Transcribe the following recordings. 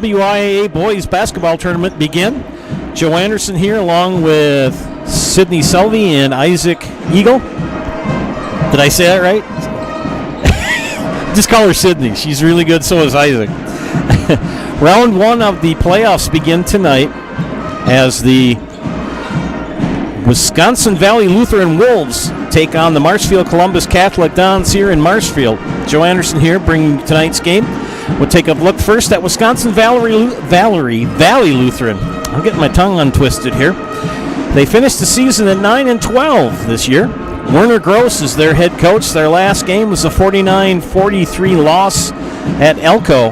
WIAA boys basketball tournament begin. Joe Anderson here along with Sydney Selvey and Isaac Eagle. Did I say that right? Just call her Sydney. She's really good, so is Isaac. Round one of the playoffs begin tonight as the Wisconsin Valley Lutheran Wolves take on the Marshfield Columbus Catholic Dons here in Marshfield. Joe Anderson here bringing tonight's game. We'll take a look first at Wisconsin Valley Lutheran. I'm getting my tongue untwisted here. They finished the season at 9-12 this year. Werner Gross is their head coach. Their last game was a 49-43 loss at Elko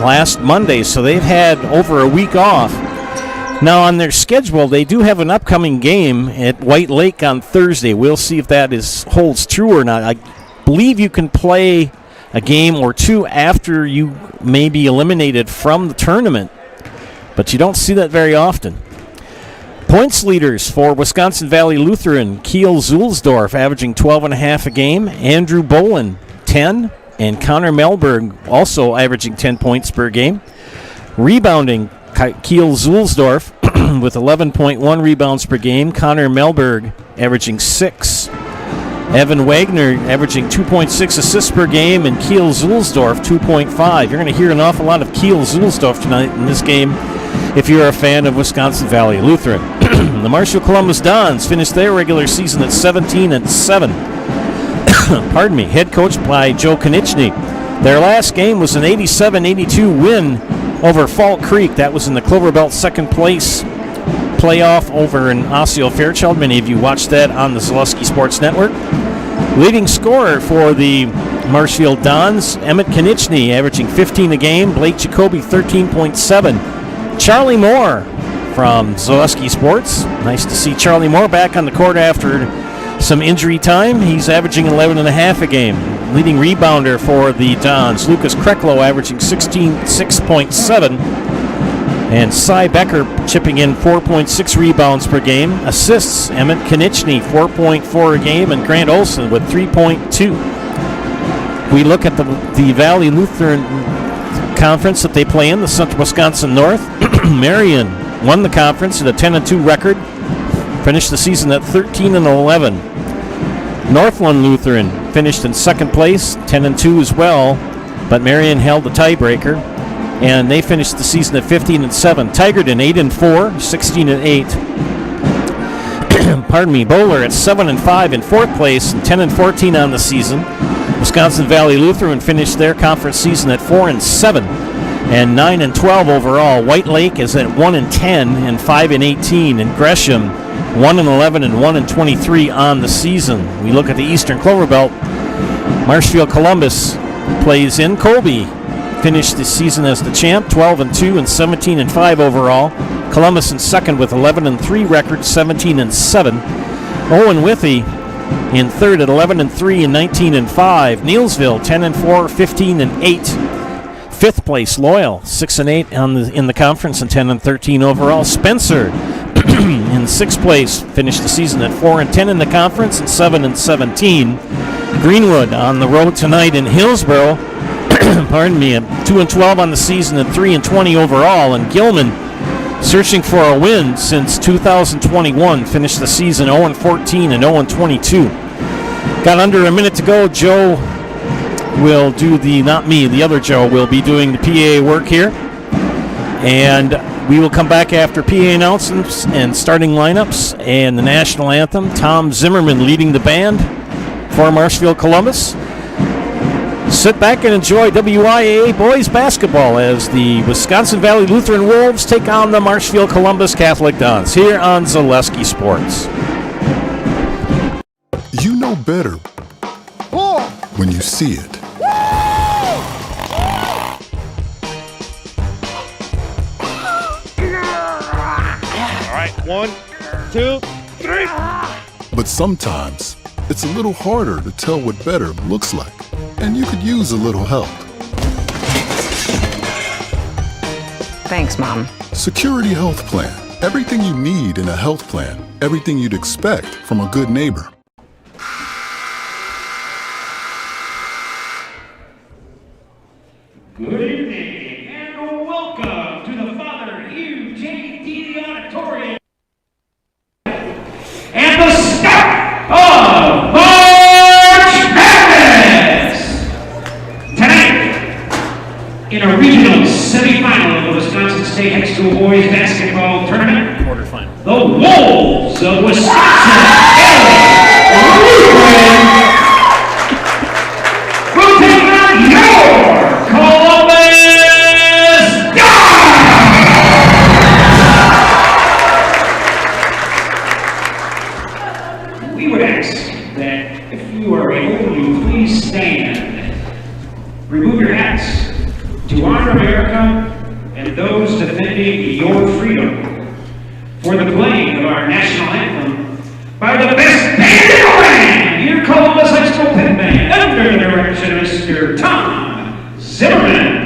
last Monday, so they've had over a week off. Now, on their schedule, they do have an upcoming game at White Lake on Thursday. We'll see if that holds true or not. I believe you can play a game or two after you may be eliminated from the tournament, but you don't see that very often. Points leaders for Wisconsin Valley Lutheran, Kiel Zulsdorf averaging 12.5 a game, Andrew Bolin 10, and Connor Melberg also averaging 10 points per game. Rebounding, Kiel Zulsdorf with 11.1 rebounds per game, Connor Melberg averaging 6. Evan Wagner averaging 2.6 assists per game, and Kiel Zulsdorf 2.5. You're going to hear an awful lot of Kiel Zulsdorf tonight in this game if you're a fan of Wisconsin Valley Lutheran. The Marshfield Columbus Dons finished their regular season at 17-7. Pardon me, head coached by Joe Konieczny. Their last game was an 87-82 win over Fall Creek. That was in the Clover Belt second place playoff over in Osseo Fairchild. Many of you watched that on the Zaleski Sports Network. Leading scorer for the Marshfield Dons, Emmett Konieczny, averaging 15 a game. Blake Jacoby, 13.7. Charlie Moore from Zaleski Sports. Nice to see Charlie Moore back on the court after some injury time. He's averaging 11.5 a game. Leading rebounder for the Dons, Lucas Kreklo, averaging 6.7. And Cy Becker chipping in 4.6 rebounds per game. Assists, Emmett Konieczny, 4.4 a game, and Grant Olson with 3.2. We look at the Valley Lutheran Conference that they play in, the Central Wisconsin North. Marion won the conference at a 10-2 record. Finished the season at 13-11. Northland Lutheran finished in second place, 10-2 as well, but Marion held the tiebreaker. And they finished the season at 15-7. Tigerton 8-4, 16-8. Pardon me, Bowler at 7-5 in fourth place, and 10-14 on the season. Wisconsin Valley Lutheran finished their conference season at 4-7 and 9-12 overall. White Lake is at 1-10 and 5-18, and Gresham 1-11 and 1-23 on the season. We look at the Eastern Clover Belt. Marshfield Columbus plays in Colby. Finished the season as the champ, 12-2 and 17-5 overall. Columbus in second with 11-3 record, 17-7. Owen Withy in third at 11-3 and 19-5. Neilsville 10-4, 15-8. Fifth place Loyal 6-8 in the conference and 10-13 overall. Spencer in sixth place finished the season at 4-10 in the conference and 7-17. Greenwood on the road tonight in Hillsboro. Pardon me, 2-12 on the season and 3-20 overall. And Gilman, searching for a win since 2021, finished the season 0-14 and 0-22. Got under a minute to go. Joe will do the other Joe will be doing the PA work here. And we will come back after PA announcements and starting lineups and the national anthem. Tom Zimmerman leading the band for Marshfield Columbus. Sit back and enjoy WIAA boys basketball as the Wisconsin Valley Lutheran Wolves take on the Marshfield Columbus Catholic Dons here on Zaleski Sports. You know better when you see it. All right, 1, 2, 3. But sometimes it's a little harder to tell what better looks like. And you could use a little help. Thanks, Mom. Security Health Plan. Everything you need in a health plan. Everything you'd expect from a good neighbor. Good evening and welcome basketball tournament, Quarterfinal. the Wolves of Wisconsin, Lutheran, will take on your Columbus Guards. We would ask that if you are able, you please stand. Remove your hats to honor America and those defending your freedom for the playing of our national anthem by the best band in the land, your Columbus High School Pit Band, under the direction of Mr. Tom Zimmerman.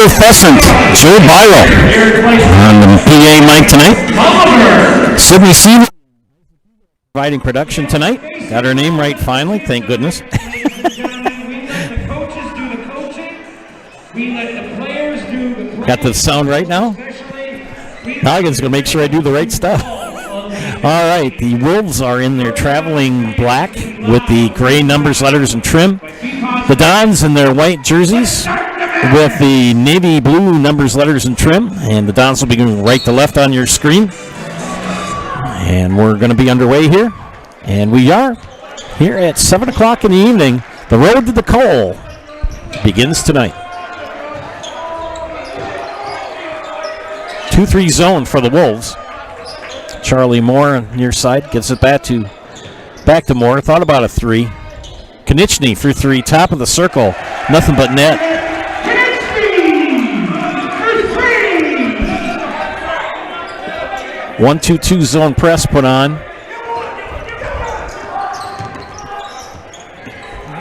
Joe Pheasant, Joe Byro on the PA mic tonight. Sydney Seaver providing production tonight. Got her name right finally, thank goodness. Got the sound right now? Noggins going to make sure I do the right stuff. All right, the Wolves are in their traveling black with the gray numbers, letters, and trim. The Dons in their white jerseys with the navy blue numbers, letters, and trim. And the Dons will be going right to left on your screen. And we're going to be underway here. And we are here at 7 o'clock in the evening. The road to the Coal begins tonight. 2-3 zone for the Wolves. Charlie Moore on near side gives it back to Moore. Thought about a 3. Konechny for 3, top of the circle. Nothing but net. 1-2-2 zone press put on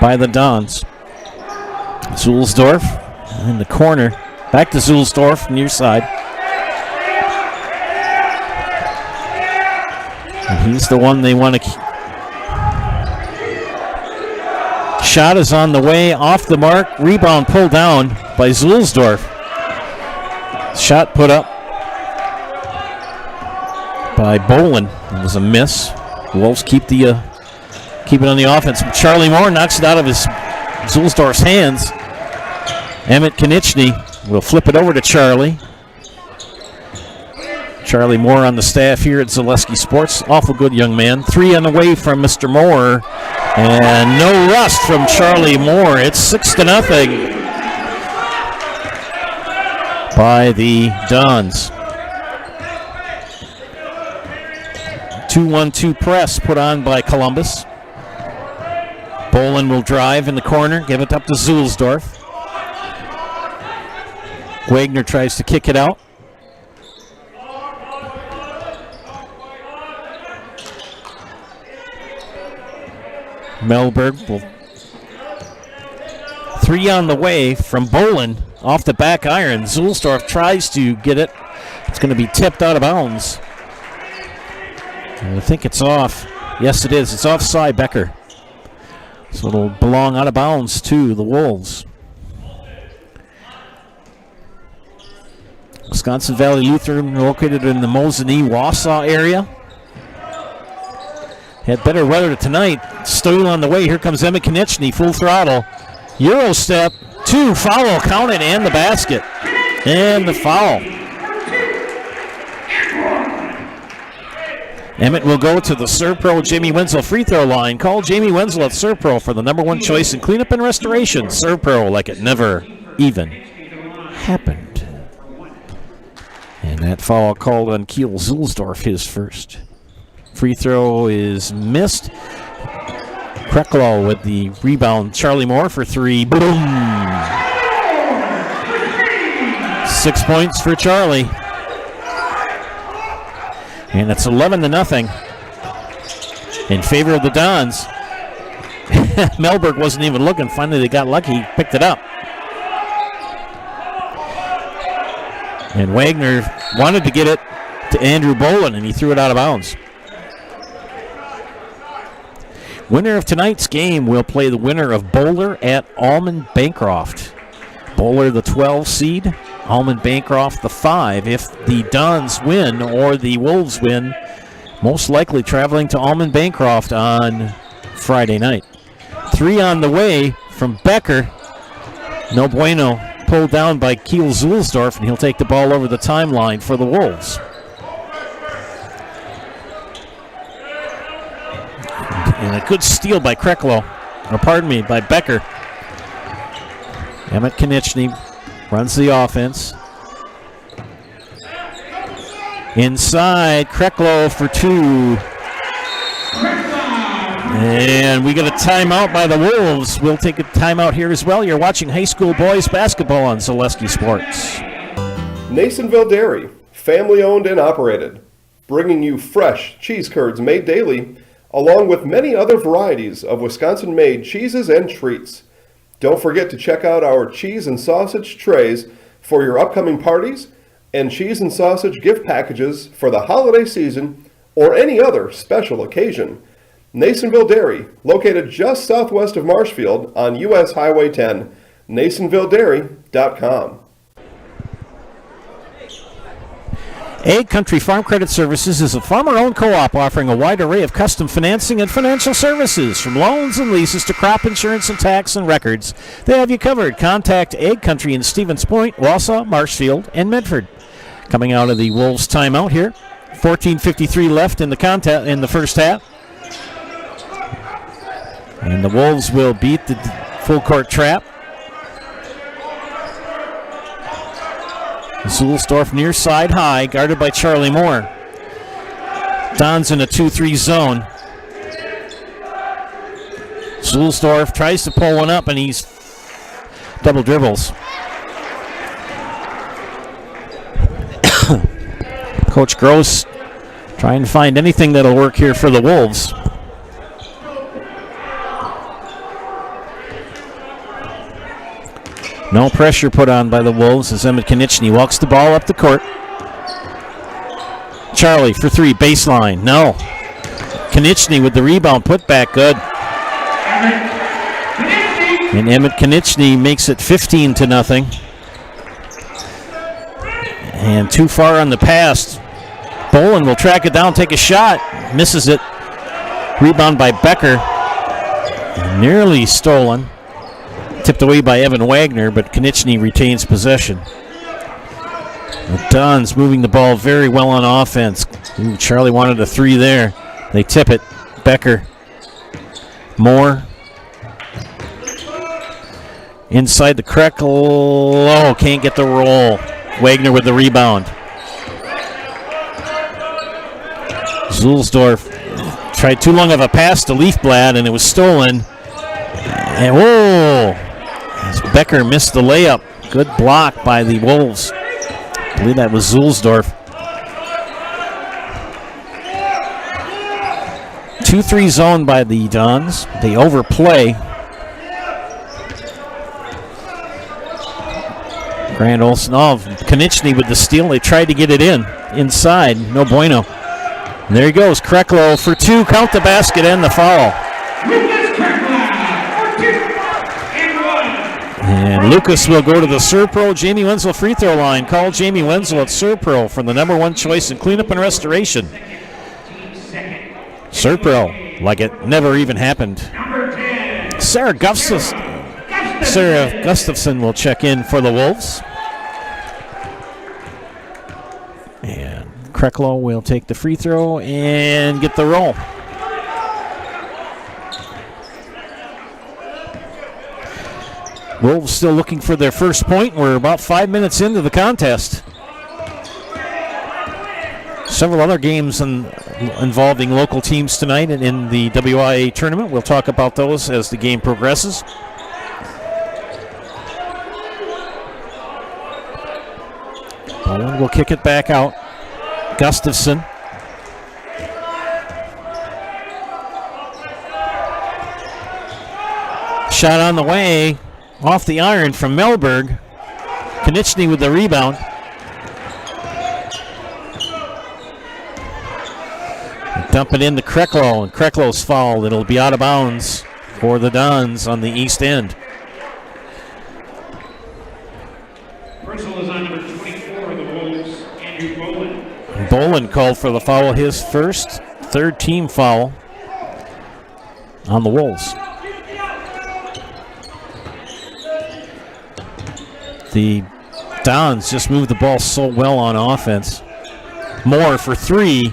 by the Dons. Zulsdorf in the corner. Back to Zulsdorf near side. And he's the one they want to keep. Shot is on the way, off the mark. Rebound pulled down by Zulsdorf. Shot put up by Bolin. It was a miss. The Wolves keep it on the offense. Charlie Moore knocks it out of Zulsdorf's hands. Emmett Konechny will flip it over to Charlie. Charlie Moore on the staff here at Zaleski Sports. Awful good young man. 3 on the way from Mr. Moore. And no rust from Charlie Moore. It's 6-0 by the Dons. 2-1-2 press put on by Columbus. Bolin will drive in the corner, give it up to Zulsdorf. Wagner tries to kick it out. Melberg will 3 on the way from Bolin off the back iron. Zulsdorf tries to get it. It's going to be tipped out of bounds. I think it's off. Yes, it is. It's offside Becker. So it'll belong out of bounds to the Wolves. Wisconsin Valley Lutheran located in the Mosinee-Wausau area. Had better weather tonight. Still on the way. Here comes Emmett Konechny, full throttle. Euro step, 2, foul counted, and the basket. And the foul. Emmett will go to the Serpro Jamie Wenzel free throw line. Call Jamie Wenzel at Serpro for the #1 choice in cleanup and restoration. Serpro, like it never even happened. And that foul called on Kiel Zulsdorf, his first. Free throw is missed. Kreklo with the rebound. Charlie Moore for 3. Boom! 6 points for Charlie. And it's 11-0 in favor of the Dons. Melberg wasn't even looking. Finally, they got lucky. He picked it up. And Wagner wanted to get it to Andrew Bolin, and he threw it out of bounds. Winner of tonight's game will play the winner of Bowler at Almond Bancroft. Bowler the 12 seed, Almond Bancroft the 5. If the Dons win or the Wolves win, most likely traveling to Almond Bancroft on Friday night. 3 on the way from Becker. No bueno. Pulled down by Kiel Zulsdorf, and he'll take the ball over the timeline for the Wolves. And a good steal by Kreklo, by Becker. Emmett Konechny runs the offense. Inside, Kreklo for 2. And we get a timeout by the Wolves. We'll take a timeout here as well. You're watching high school boys basketball on Zaleski Sports. Nasonville Dairy, family owned and operated, bringing you fresh cheese curds made daily, along with many other varieties of Wisconsin-made cheeses and treats. Don't forget to check out our cheese and sausage trays for your upcoming parties and cheese and sausage gift packages for the holiday season or any other special occasion. Nasonville Dairy, located just southwest of Marshfield on US Highway 10, NasonvilleDairy.com. Ag Country Farm Credit Services is a farmer-owned co-op offering a wide array of custom financing and financial services, from loans and leases to crop insurance and tax and records. They have you covered. Contact Ag Country in Stevens Point, Wausau, Marshfield, and Medford. Coming out of the Wolves timeout here. 14:53 left in the first half. And the Wolves will beat the full court trap. Zulsdorf near side high, guarded by Charlie Moore. Don's in a 2-3 zone. Zulsdorf tries to pull one up, and he's double dribbles. Coach Gross trying to find anything that'll work here for the Wolves. No pressure put on by the Wolves as Emmett Konieczny walks the ball up the court. Charlie for three, baseline, no. Konieczny with the rebound, put back, good. And Emmett Konieczny makes it 15-0. And too far on the pass. Bolin will track it down, take a shot, misses it. Rebound by Becker. Nearly stolen. Tipped away by Evan Wagner, but Konieczny retains possession. The Dons moving the ball very well on offense. Ooh, Charlie wanted a three there. They tip it. Becker. Moore. Inside the Krekel. Oh, can't get the roll. Wagner with the rebound. Zulsdorf tried too long of a pass to Leafblad, and it was stolen. And whoa! As Becker missed the layup. Good block by the Wolves. I believe that was Zulsdorf. 2-3 zone by the Dons. They overplay. Grant Olson, Konieczny with the steal. They tried to get it inside. No bueno. And there he goes. Kreklo for two. Count the basket and the foul. And Lucas will go to the Serpro Jamie Wenzel free throw line. Call Jamie Wenzel at Serpro for the #1 choice in cleanup and restoration. Serpro, like it never even happened. Sarah Gustafson will check in for the Wolves. And Kreklo will take the free throw and get the roll. Wolves still looking for their first point. We're about 5 minutes into the contest. Several other games involving local teams tonight in the WIAA tournament. We'll talk about those as the game progresses. Bowen will kick it back out. Gustafson. Shot on the way. Off the iron from Melberg. Konieczny with the rebound. Dump it in to Kreklo, and Kreklo's fouled. It'll be out of bounds for the Dons on the east end. Personal is on number 24 of the Wolves, Andrew Bolin. Bolin called for the foul, his third team foul on the Wolves. The Dons just moved the ball so well on offense. Moore for three.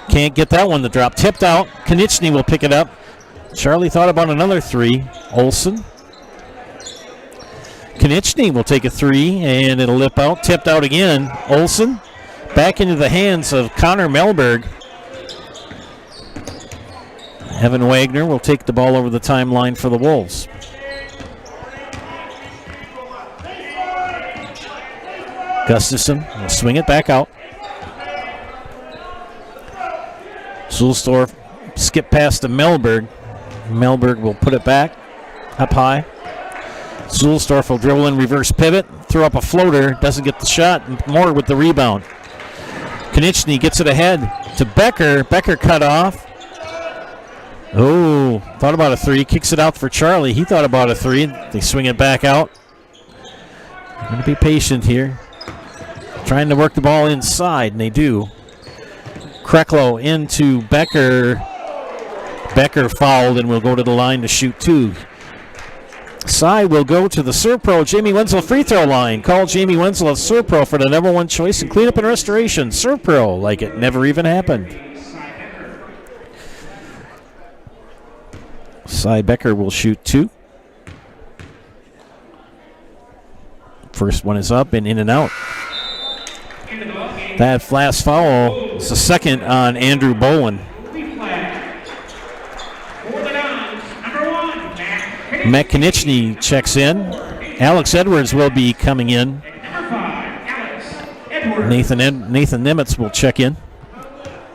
Can't get that one to drop. Tipped out. Konieczny will pick it up. Charlie thought about another three. Olson. Konieczny will take a three, and it'll lip out. Tipped out again. Olson. Back into the hands of Connor Melberg. Evan Wagner will take the ball over the timeline for the Wolves. Gustafson will swing it back out. Zulsdorf skip past to Melberg. Melberg will put it back up high. Zulsdorf will dribble in reverse pivot. throw up a floater, doesn't get the shot. Moore with the rebound. Konechny gets it ahead to Becker. Becker cut off. Oh, thought about a three. Kicks it out for Charlie. He thought about a three. They swing it back out. Going to be patient here. Trying to work the ball inside, and they do. Kreklow into Becker. Becker fouled and will go to the line to shoot two. Cy will go to the Serpro Jamie Wenzel free throw line. Call Jamie Wenzel of Serpro for the number one choice in cleanup and restoration. Serpro, like it never even happened. Cy Becker will shoot two. First one is up and in and out. That last foul is the second on Andrew Bowen. Matt Konechny checks in. Alex Edwards will be coming in. Nathan Nemitz will check in.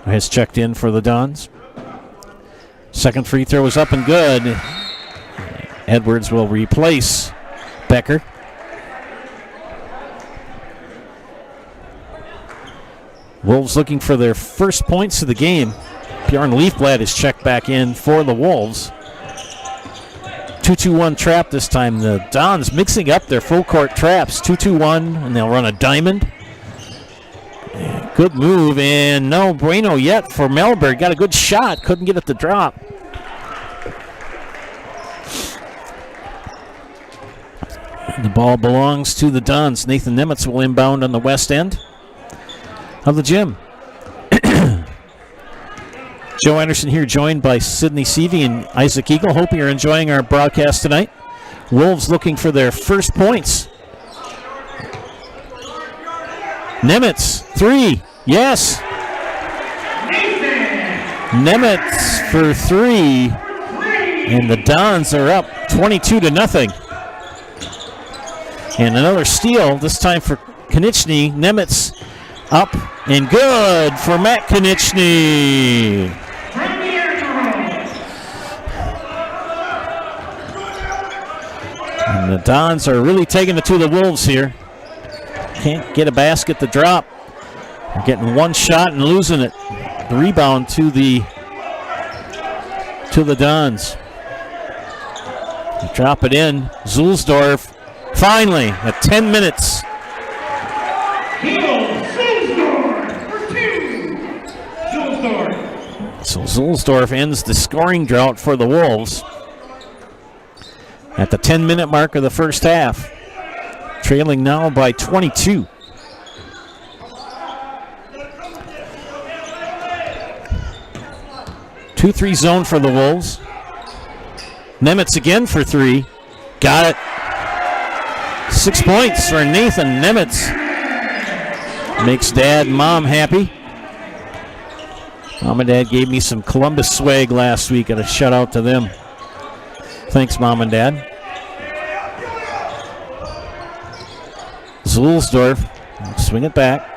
Has checked in for the Dons. Second free throw is up and good. Edwards will replace Becker. Wolves looking for their first points of the game. Bjorn Leafblad is checked back in for the Wolves. 2-2-1 trap this time. The Dons mixing up their full court traps. 2-2-1, and they'll run a diamond. Good move, and no bueno yet for Melberg. Got a good shot, couldn't get it to drop. And the ball belongs to the Dons. Nathan Nemitz will inbound on the west end of the gym. Joe Anderson here, joined by Sidney Seavey and Isaac Eagle. Hope you're enjoying our broadcast tonight. Wolves looking for their first points. Nemitz, three. Yes. Nemitz for three. And the Dons are up 22-0. And another steal, this time for Konechny. Nemitz up and good for Matt Konechny. And the Dons are really taking it to the Wolves here. Can't get a basket to drop. They're getting one shot and losing it. The rebound to the Dons. They drop it in. Zulsdorf finally at 10 minutes. So Zulsdorf ends the scoring drought for the Wolves at the 10-minute mark of the first half. Trailing now by 22. 2-3 zone for the Wolves. Nemitz again for three. Got it. 6 points for Nathan Nemitz. Makes Dad and Mom happy. Mom and Dad gave me some Columbus swag last week. Got a shout out to them. Thanks, Mom and Dad. Zulsdorf, swing it back.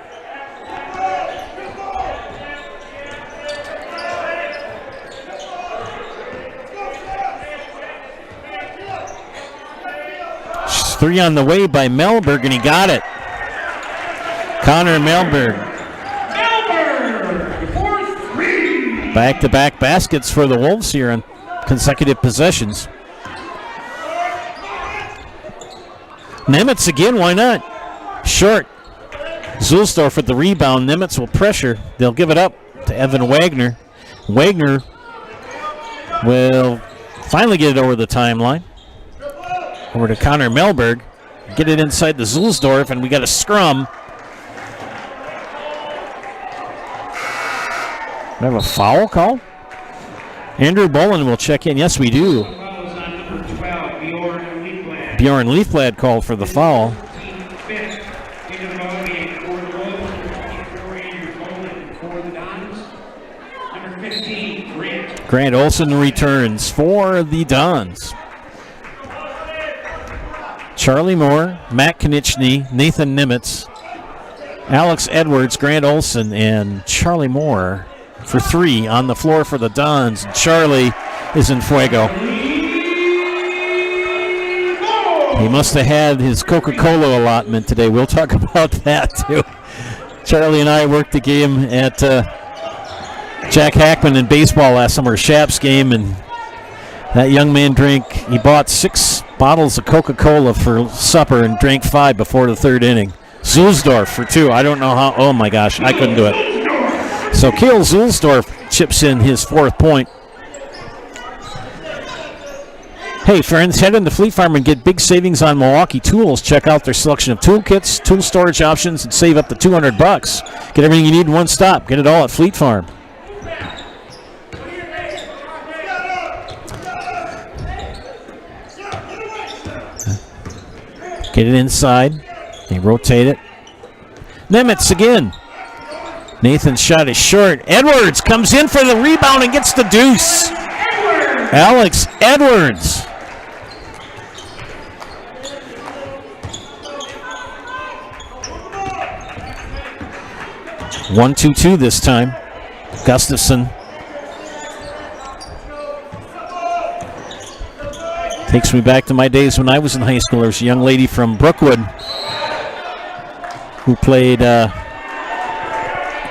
Three on the way by Melberg, and he got it. Connor Melberg. Back-to-back baskets for the Wolves here on consecutive possessions. Nemitz again, why not? Short. Zulsdorf with the rebound. Nemitz will pressure. They'll give it up to Evan Wagner. Wagner will finally get it over the timeline. Over to Connor Melberg. Get it inside the Zulsdorf, and we got a scrum. We have a foul call? Andrew Bolin will check in. Yes, we do. Bjorn Leafblad called for the foul. Grant Olson returns for the Dons. Charlie Moore, Matt Konechny, Nathan Nemitz, Alex Edwards, Grant Olson, and Charlie Moore for three on the floor for the Dons. Charlie is in fuego. He must have had his Coca-Cola allotment today. We'll talk about that, too. Charlie and I worked the game at Jack Hackman in baseball last summer, Shap's game, and that young man he bought 6 bottles of Coca-Cola for supper and drank 5 before the 3rd inning. Zulsdorf for 2. I don't know how. Oh, my gosh. I couldn't do it. So Kale Zulsdorf chips in his 4th point. Hey, friends, head into Fleet Farm and get big savings on Milwaukee tools. Check out their selection of toolkits, tool storage options, and save up to $200. Get everything you need in one stop. Get it all at Fleet Farm. Get it inside. They rotate it. Nemitz again. Nathan's shot is short. Edwards comes in for the rebound and gets the deuce. Alex Edwards. One, 2-2 this time. Gustafson takes me back to my days when I was in high school. There's a young lady from Brookwood who played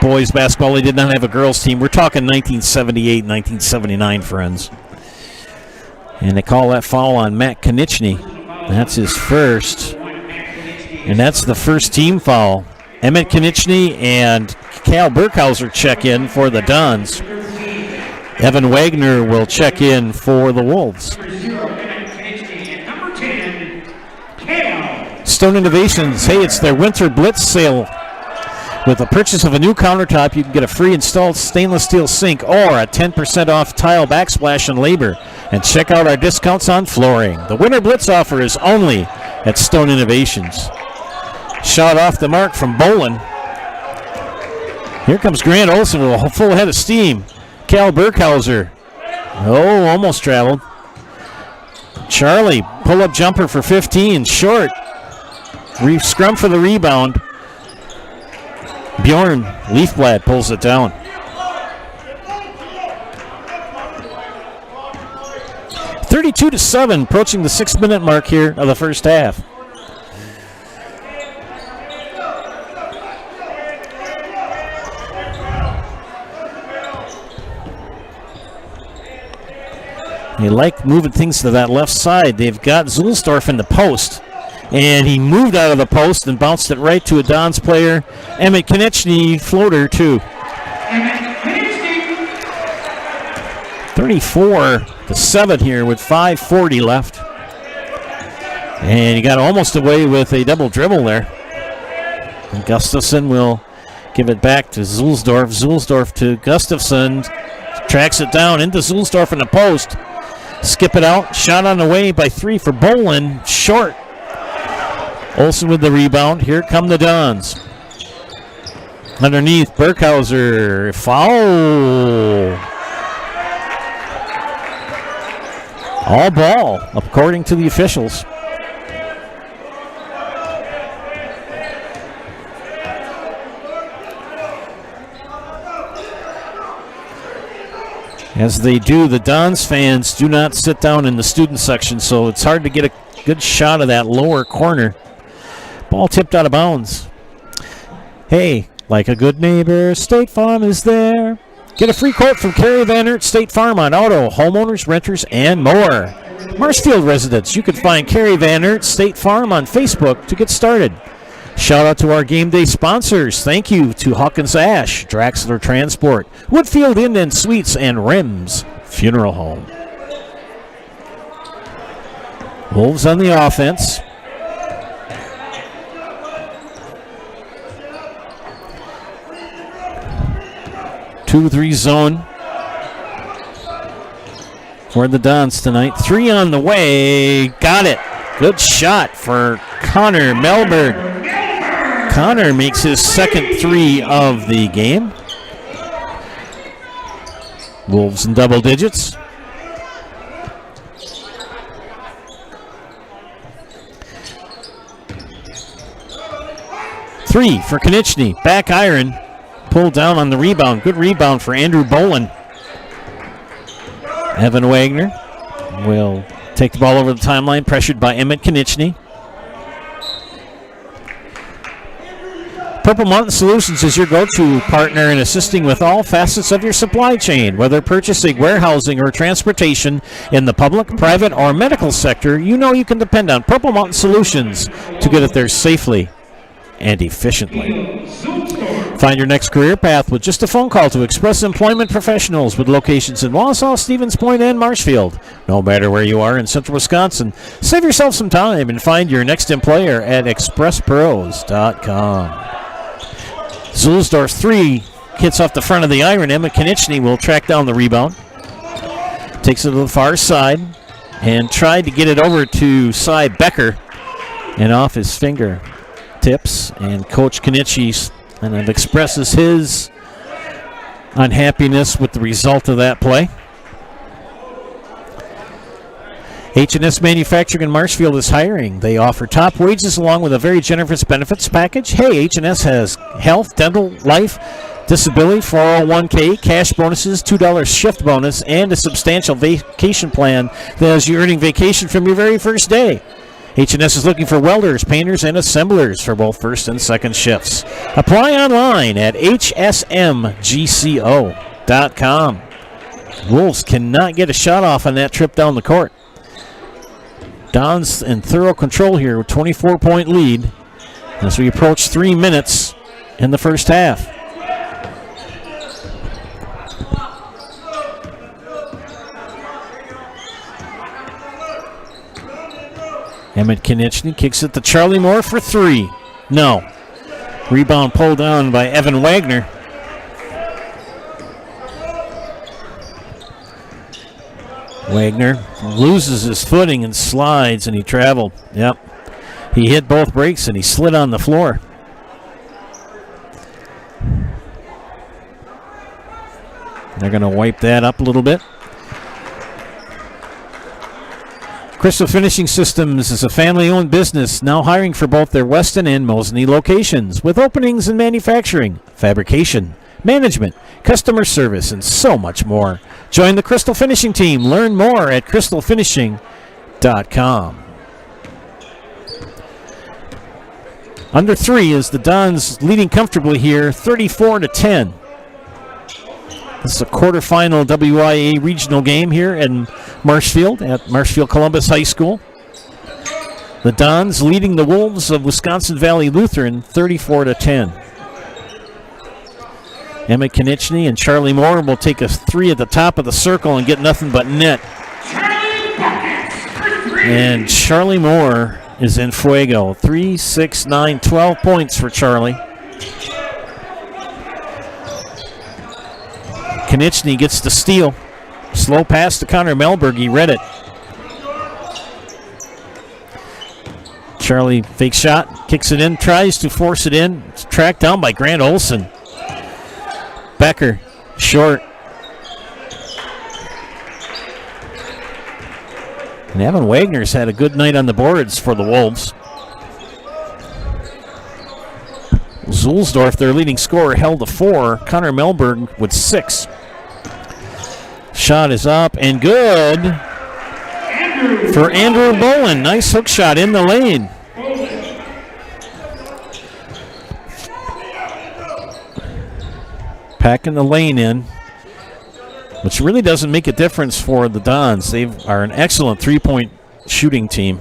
boys basketball. They did not have a girls team. We're talking 1978, 1979, friends. And they call that foul on Matt Konieczny. That's his first. And that's the first team foul. Emmett Konieczny and Cal Burkhauser check in for the Dons. Evan Wagner will check in for the Wolves. Stone Innovations, hey, it's their winter blitz sale. With the purchase of a new countertop, you can get a free installed stainless steel sink or a 10% off tile backsplash and labor. And check out our discounts on flooring. The winter blitz offer is only at Stone Innovations. Shot off the mark from Bolin. Here comes Grant Olson with a full head of steam. Cal Burkhauser. Oh, almost traveled. Charlie, pull-up jumper for 15, short. Scrum for the rebound. Bjorn Leafblad pulls it down. (32-7), approaching the 6-minute mark here of the first half. They like moving things to that left side. They've got Zulsdorf in the post. And he moved out of the post and bounced it right to a Dons player. Emmett Konieczny, floater, too. 34-7 here with 5:40 left. And he got almost away with a double dribble there. And Gustafson will give it back to Zulsdorf. Zulsdorf to Gustafson. Tracks it down into Zulsdorf in the post. Skip it out. Shot on the way by 3 for Bolin. Short. Olsen with the rebound. Here come the Dons. Underneath, Burkhauser. Foul. All ball, according to the officials. As they do, the Dons fans do not sit down in the student section, so it's hard to get a good shot of that lower corner. Ball tipped out of bounds. Hey, like a good neighbor, State Farm is there. Get a free quote from Kerry Van Aert State Farm on auto, homeowners, renters, and more. Marshfield residents, you can find Kerry Van Aert State Farm on Facebook to get started. Shout out to our game day sponsors. Thank you to Hawkins Ash, Draxler Transport, Woodfield Inn and Suites, and Rims Funeral Home. Wolves on the offense. Two-three zone for the Dons tonight. 3 on the way. Got it. Good shot for Connor Melbourne. Connor makes his second 3 of the game. Wolves in double digits. Three for Konieczny. Back iron. Pulled down on the rebound. Good rebound for Andrew Bolin. Evan Wagner will Take the ball over the timeline, pressured by Emmett Konieczny. Purple Mountain Solutions is your go-to partner in assisting with all facets of your supply chain. Whether purchasing, warehousing, or transportation in the public, private, or medical sector, you know you can depend on Purple Mountain Solutions to get it there safely and efficiently. Find your next career path with just a phone call to Express Employment Professionals with locations in Wausau, Stevens Point, and Marshfield. No matter where you are in central Wisconsin, save yourself some time and find your next employer at expresspros.com. Zulsdorf 3 hits off the front of the iron. Emma Konieczny will track down the rebound. Takes it to the far side and tried to get it over to Cy Becker. And off his finger tips. And Coach Konieczny kind of expresses his unhappiness with the result of that play. H&S Manufacturing in Marshfield is hiring. They offer top wages along with a very generous benefits package. Hey, H&S has health, dental, life, disability, 401k, cash bonuses, $2 shift bonus, and a substantial vacation plan that has you earning vacation from your very first day. H&S is looking for welders, painters, and assemblers for both first and second shifts. Apply online at hsmgco.com. Wolves cannot get a shot off on that trip down the court. Don's in thorough control here with 24-point lead as we approach 3 minutes in the first half. Emmett Konieczny kicks it to Charlie Moore for 3. No. Rebound pulled down by Evan Wagner. Wagner loses his footing and slides, and he traveled. Yep. He hit both brakes, and he slid on the floor. They're going to wipe that up a little bit. Crystal Finishing Systems is a family-owned business now hiring for both their Weston and Mosinee locations with openings in manufacturing, fabrication, management, customer service, and so much more. Join the Crystal Finishing team. Learn more at crystalfinishing.com. Under 3 is the Dons leading comfortably here, 34-10. This is a quarterfinal WIAA regional game here in Marshfield at Marshfield Columbus High School. The Dons leading the Wolves of Wisconsin Valley Lutheran 34-10. Emma Konieczny and Charlie Moore will take a 3 at the top of the circle and get nothing but net. And Charlie Moore is in fuego. 3, 6, 9, 12 points for Charlie. Konieczny gets the steal. Slow pass to Connor Melberg. He read it. Charlie fake shot, kicks it in, tries to force it in. It's tracked down by Grant Olson. Becker, short. And Evan Wagner's had a good night on the boards for the Wolves. Zulsdorf, their leading scorer, held to 4. Connor Melberg with 6. Shot is up and good for Andrew Bolin. Nice hook shot in the lane. Packing the lane in, which really doesn't make a difference for the Dons. They are an excellent three-point shooting team.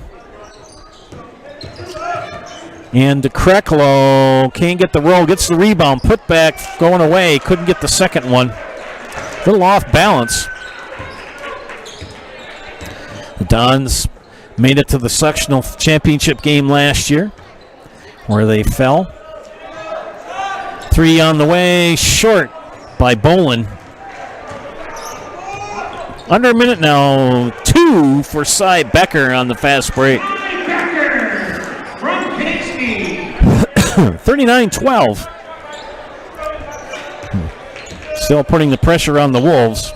And DeCreclo can't get the roll, gets the rebound, put back, going away, couldn't get the second one. A little off balance. The Dons made it to the sectional championship game last year, where they fell. 3 on the way, short by Bolin. Under a minute now, 2 for Cy Becker on the fast break. 39-12. Still putting the pressure on the Wolves.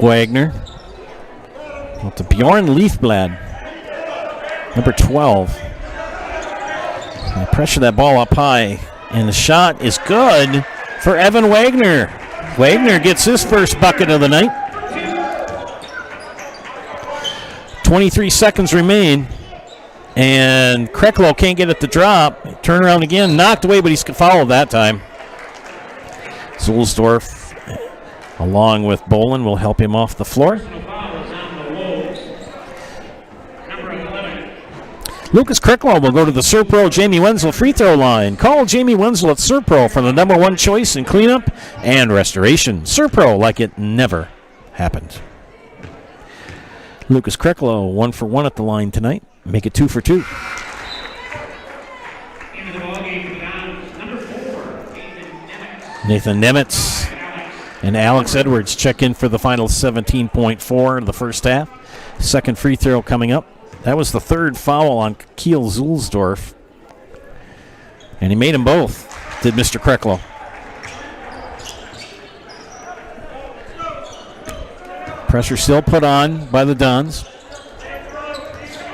Wagner. To Bjorn Leafblad, number 12. And pressure that ball up high. And the shot is good for Evan Wagner. Wagner gets his first bucket of the night. 23 seconds remain. And Krecklow can't get it to drop. Turn around again. Knocked away, but he's fouled that time. Zulsdorf, along with Bolin, will help him off the floor. Lucas Krecklow will go to the Serpro Jamie Wenzel free throw line. Call Jamie Wenzel at Serpro for the number one choice in cleanup and restoration. Serpro, like it never happened. Lucas Krecklow, 1 for 1 at the line tonight. Make it 2 for 2. Nathan Nemitz and Alex Edwards check in for the final 17.4 of the first half. Second free throw coming up. That was the third foul on Kiel Zulsdorf. And he made them both, did Mr. Krecklow. Pressure still put on by the Dons.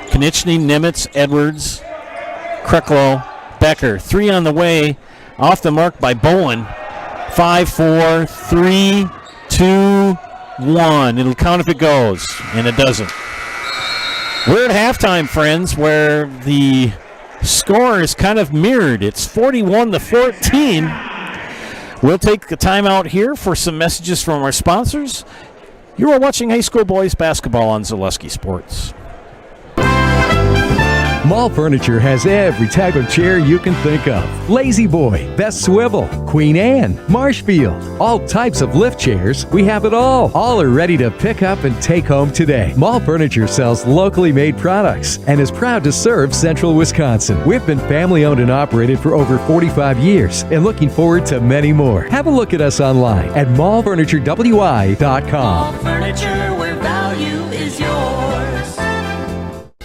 Konechny, Nimitz, Edwards, Krecklow, Becker. 3 on the way, off the mark by Bolin. 5, 4, 3, 2, 1. It'll count if it goes, and it doesn't. We're at halftime, friends, where the score is kind of mirrored. It's 41-14. We'll take the time out here for some messages from our sponsors. You are watching high school boys basketball on Zaleski Sports. Mall Furniture has every type of chair you can think of. Lazy Boy, Best Swivel, Queen Anne, Marshfield, all types of lift chairs. We have it all. All are ready to pick up and take home today. Mall Furniture sells locally made products and is proud to serve Central Wisconsin. We've been family owned and operated for over 45 years and looking forward to many more. Have a look at us online at mallfurniturewi.com. Mall Furniture, where value is yours.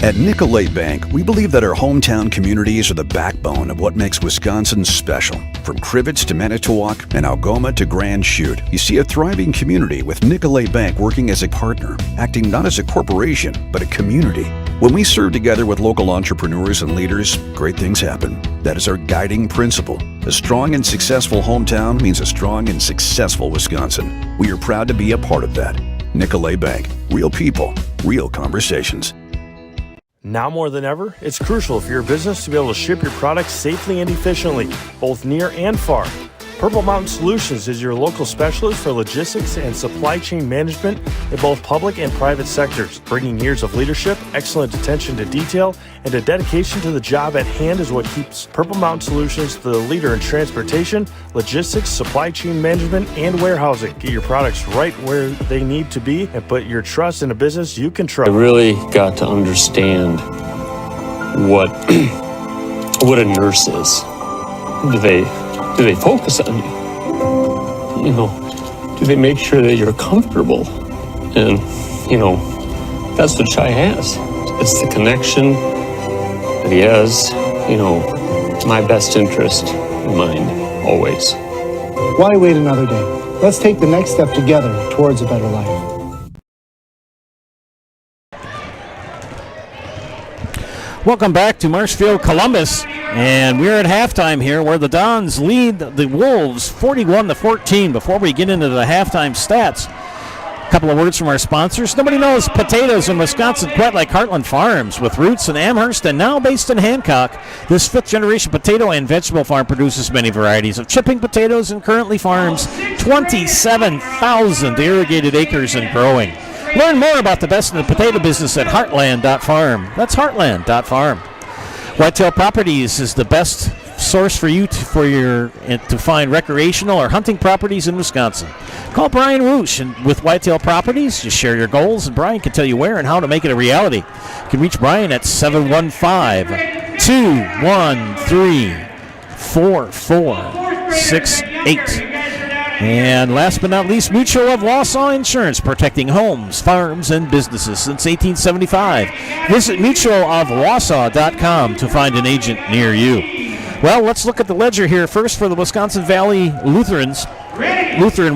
At Nicolay Bank, we believe that our hometown communities are the backbone of what makes Wisconsin special. From Crivets to Manitowoc and Algoma to Grand Chute, you see a thriving community with Nicolay Bank working as a partner, acting not as a corporation, but a community. When we serve together with local entrepreneurs and leaders, great things happen. That is our guiding principle. A strong and successful hometown means a strong and successful Wisconsin. We are proud to be a part of that. Nicolay Bank. Real people, real conversations. Now more than ever, it's crucial for your business to be able to ship your products safely and efficiently, both near and far. Purple Mountain Solutions is your local specialist for logistics and supply chain management in both public and private sectors. Bringing years of leadership, excellent attention to detail, and a dedication to the job at hand is what keeps Purple Mountain Solutions the leader in transportation, logistics, supply chain management, and warehousing. Get your products right where they need to be and put your trust in a business you can trust. I really got to understand what a nurse is. Do they focus on you? You know, do they make sure that you're comfortable? And, you know, that's what Chai has. It's the connection that he has, you know, my best interest in mind, always. Why wait another day? Let's take the next step together towards a better life. Welcome back to Marshfield, Columbus, and we're at halftime here where the Dons lead the Wolves 41-14. Before we get into the halftime stats, a couple of words from our sponsors. Nobody knows potatoes in Wisconsin quite like Heartland Farms. With roots in Amherst and now based in Hancock, this fifth-generation potato and vegetable farm produces many varieties of chipping potatoes and currently farms 27,000 irrigated acres and growing. Learn more about the best in the potato business at heartland.farm. That's heartland.farm. Whitetail Properties is the best source for you to find recreational or hunting properties in Wisconsin. Call Brian Roosh with Whitetail Properties. Just share your goals, and Brian can tell you where and how to make it a reality. You can reach Brian at 715-213-4468. And last but not least, Mutual of Wausau Insurance, protecting homes, farms, and businesses since 1875. Visit mutualofwausau.com to find an agent near you. Well, let's look at the ledger here first for the Wisconsin Valley Lutheran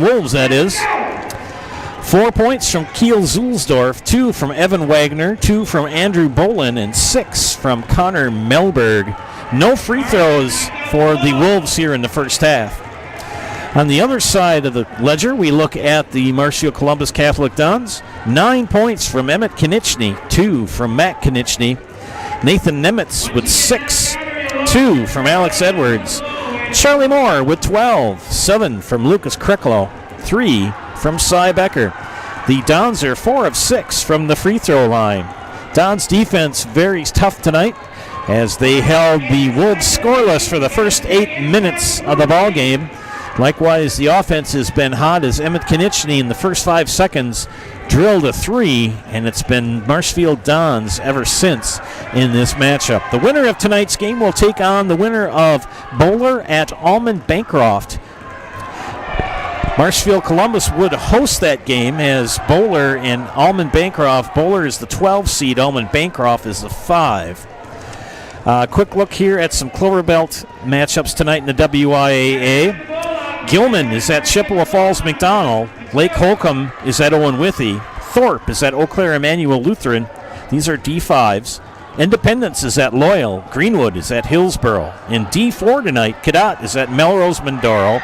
Wolves, that is. 4 points from Kiel Zulsdorf, 2 from Evan Wagner, 2 from Andrew Bolin, and 6 from Connor Melberg. No free throws for the Wolves here in the first half. On the other side of the ledger, we look at the Marshfield Columbus Catholic Dons. 9 points from Emmett Konieczny, 2 from Matt Konieczny. Nathan Nemitz with 6, 2 from Alex Edwards. Charlie Moore with 12, 7 from Lucas Krecklow, 3 from Cy Becker. The Dons are 4 of 6 from the free throw line. Dons defense very tough tonight as they held the Wolves scoreless for the first 8 minutes of the ball game. Likewise, the offense has been hot as Emmett Konieczny in the first 5 seconds drilled a 3, and it's been Marshfield Dons ever since in this matchup. The winner of tonight's game will take on the winner of Bowler at Almond Bancroft. Marshfield Columbus would host that game as Bowler and Almond Bancroft. Bowler is the 12 seed, Almond Bancroft is the 5. Quick look here at some Clover Belt matchups tonight in the WIAA. Gilman is at Chippewa Falls McDonald. Lake Holcomb is at Owen Withy. Thorpe is at Eau Claire Emmanuel Lutheran. These are D5s. Independence is at Loyal. Greenwood is at Hillsboro. In D4 tonight, Cadott is at Melrose Mindoro.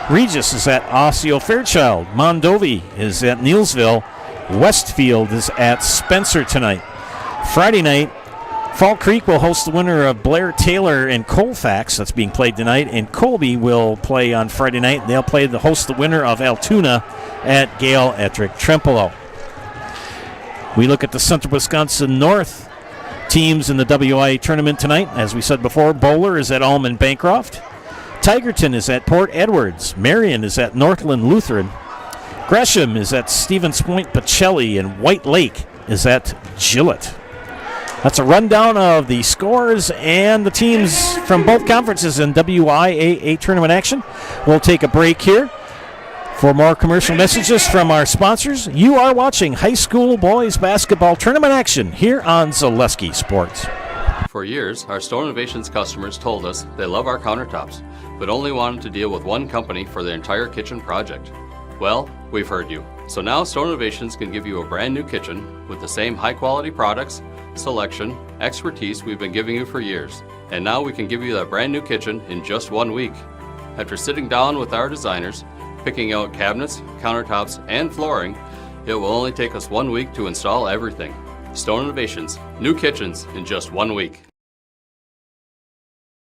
Regis is at Osseo Fairchild. Mondovi is at Neilsville. Westfield is at Spencer tonight. Friday night, Fall Creek will host the winner of Blair Taylor and Colfax. That's being played tonight. And Colby will play on Friday night. They'll host the winner of Altoona at Gale Ettrick Trempealeau. We look at the Central Wisconsin North teams in the WIA tournament tonight. As we said before, Bowler is at Almond Bancroft. Tigerton is at Port Edwards. Marion is at Northland Lutheran. Gresham is at Stevens Point Pacelli. And White Lake is at Gillett. That's a rundown of the scores and the teams from both conferences in WIAA tournament action. We'll take a break here for more commercial messages from our sponsors. You are watching high school boys basketball tournament action here on Zaleski Sports. For years, our Store Innovations customers told us they love our countertops, but only wanted to deal with one company for their entire kitchen project. Well, we've heard you. So now Store Innovations can give you a brand new kitchen with the same high quality products, selection, expertise we've been giving you for years. And now we can give you that brand new kitchen in just 1 week. After sitting down with our designers, picking out cabinets, countertops, and flooring, it will only take us 1 week to install everything. Stone Innovations, new kitchens in just 1 week.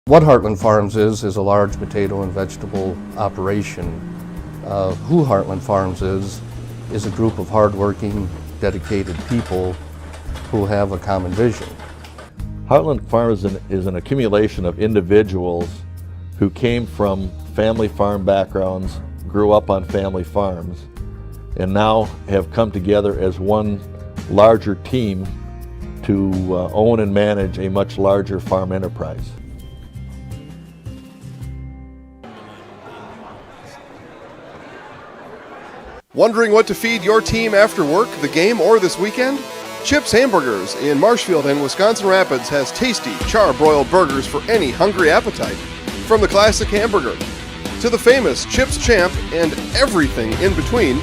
What Heartland Farms is a large potato and vegetable operation. Who Heartland Farms is a group of hardworking, dedicated people who have a common vision. Heartland Farms is an accumulation of individuals who came from family farm backgrounds, grew up on family farms, and now have come together as one larger team to own and manage a much larger farm enterprise. Wondering what to feed your team after work, the game, or this weekend? Chips Hamburgers in Marshfield and Wisconsin Rapids has tasty, char-broiled burgers for any hungry appetite. From the classic hamburger to the famous Chips Champ and everything in between,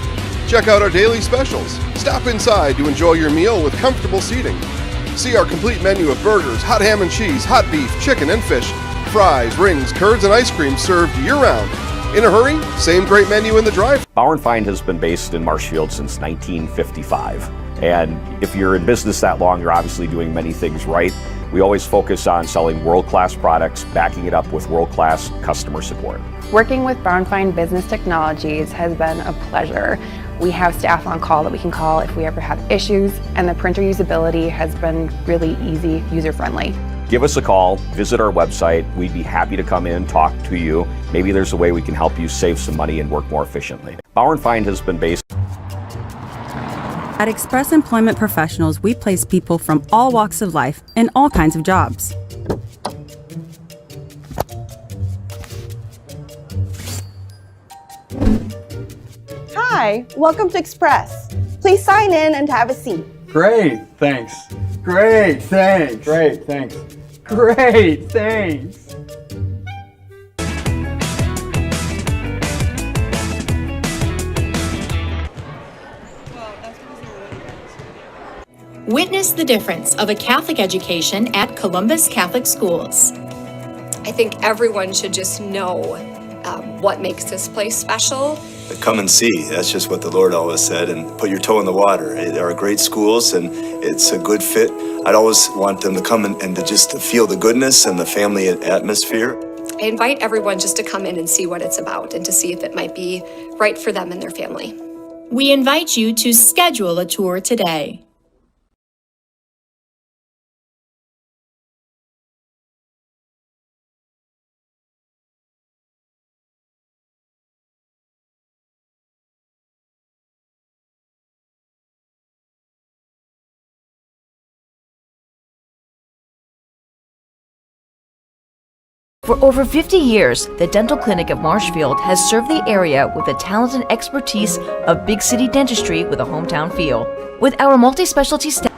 check out our daily specials. Stop inside to enjoy your meal with comfortable seating. See our complete menu of burgers, hot ham and cheese, hot beef, chicken and fish, fries, rings, curds, and ice cream served year-round. In a hurry? Same great menu in the drive. Bauer & Feind has been based in Marshfield since 1955. And if you're in business that long, you're obviously doing many things right. We always focus on selling world-class products, backing it up with world-class customer support. Working with Bauer & Feind Business Technologies has been a pleasure. We have staff on call that we can call if we ever have issues, and the printer usability has been really easy, user-friendly. Give us a call, visit our website. We'd be happy to come in, talk to you. Maybe there's a way we can help you save some money and work more efficiently. Bauer & Feind has been based. At Express Employment Professionals, we place people from all walks of life in all kinds of jobs. Hi, welcome to Express. Please sign in and have a seat. Great, thanks. Great, thanks. Great, thanks. Great, thanks. Witness the difference of a Catholic education at Columbus Catholic Schools. I think everyone should just know what makes this place special. Come and see. That's just what the Lord always said, and put your toe in the water. They are great schools, and it's a good fit. I'd always want them to come and to just to feel the goodness and the family atmosphere. I invite everyone just to come in and see what it's about and to see if it might be right for them and their family. We invite you to schedule a tour today. For over 50 years, the Dental Clinic of Marshfield has served the area with the talent and expertise of big city dentistry with a hometown feel. With our multi-specialty staff,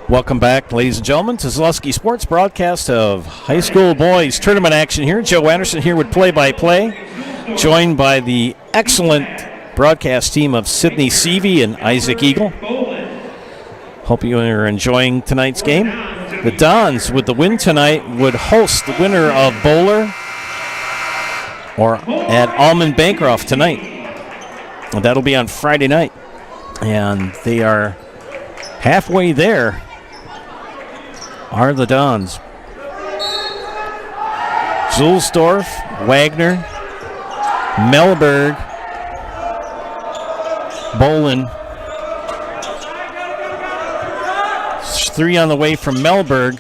Welcome back, ladies and gentlemen, to Zaleski Sports broadcast of high school boys tournament action here. Joe Anderson here with play-by-play, joined by the excellent broadcast team of Sydney Seavey and Isaac Eagle. Hope you are enjoying tonight's game. The Dons, with the win tonight, would host the winner of Bowler or at Almond Bancroft tonight. And that'll be on Friday night. And they are halfway there. Are the Dons. Zulsdorf, Wagner, Melberg, Bolin. 3 on the way from Melberg.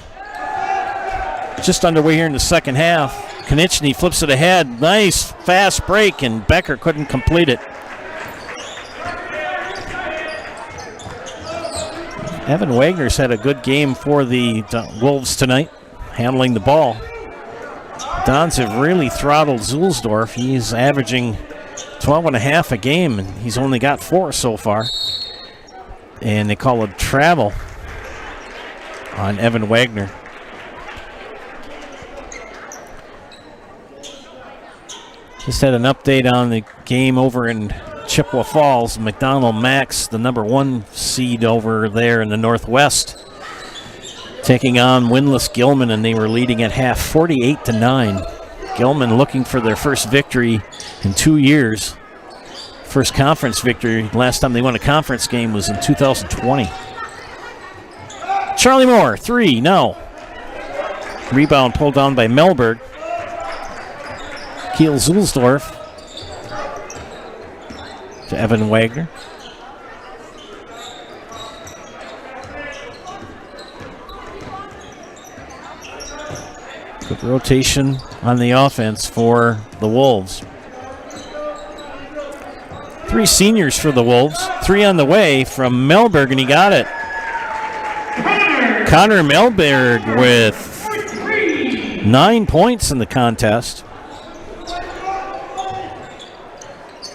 Just underway here in the second half. Konieczny flips it ahead. Nice fast break, and Becker couldn't complete it. Evan Wagner's had a good game for the Wolves tonight, handling the ball. Dons have really throttled Zulsdorf. He's averaging 12.5 a game, and he's only got 4 so far. And they call it travel on Evan Wagner. Just had an update on the game over in Chippewa Falls. McDonald Max, the number 1 seed over there in the Northwest, taking on winless Gilman, and they were leading at half 48-9. Gilman looking for their first victory in 2 years. First conference victory. Last time they won a conference game was in 2020. Charlie Moore, 3, no. Rebound pulled down by Melberg. Kiel Zulsdorf to Evan Wagner. Good rotation on the offense for the Wolves. 3 seniors for the Wolves. 3 on the way from Melberg, and he got it. Connor Melberg with 9 points in the contest.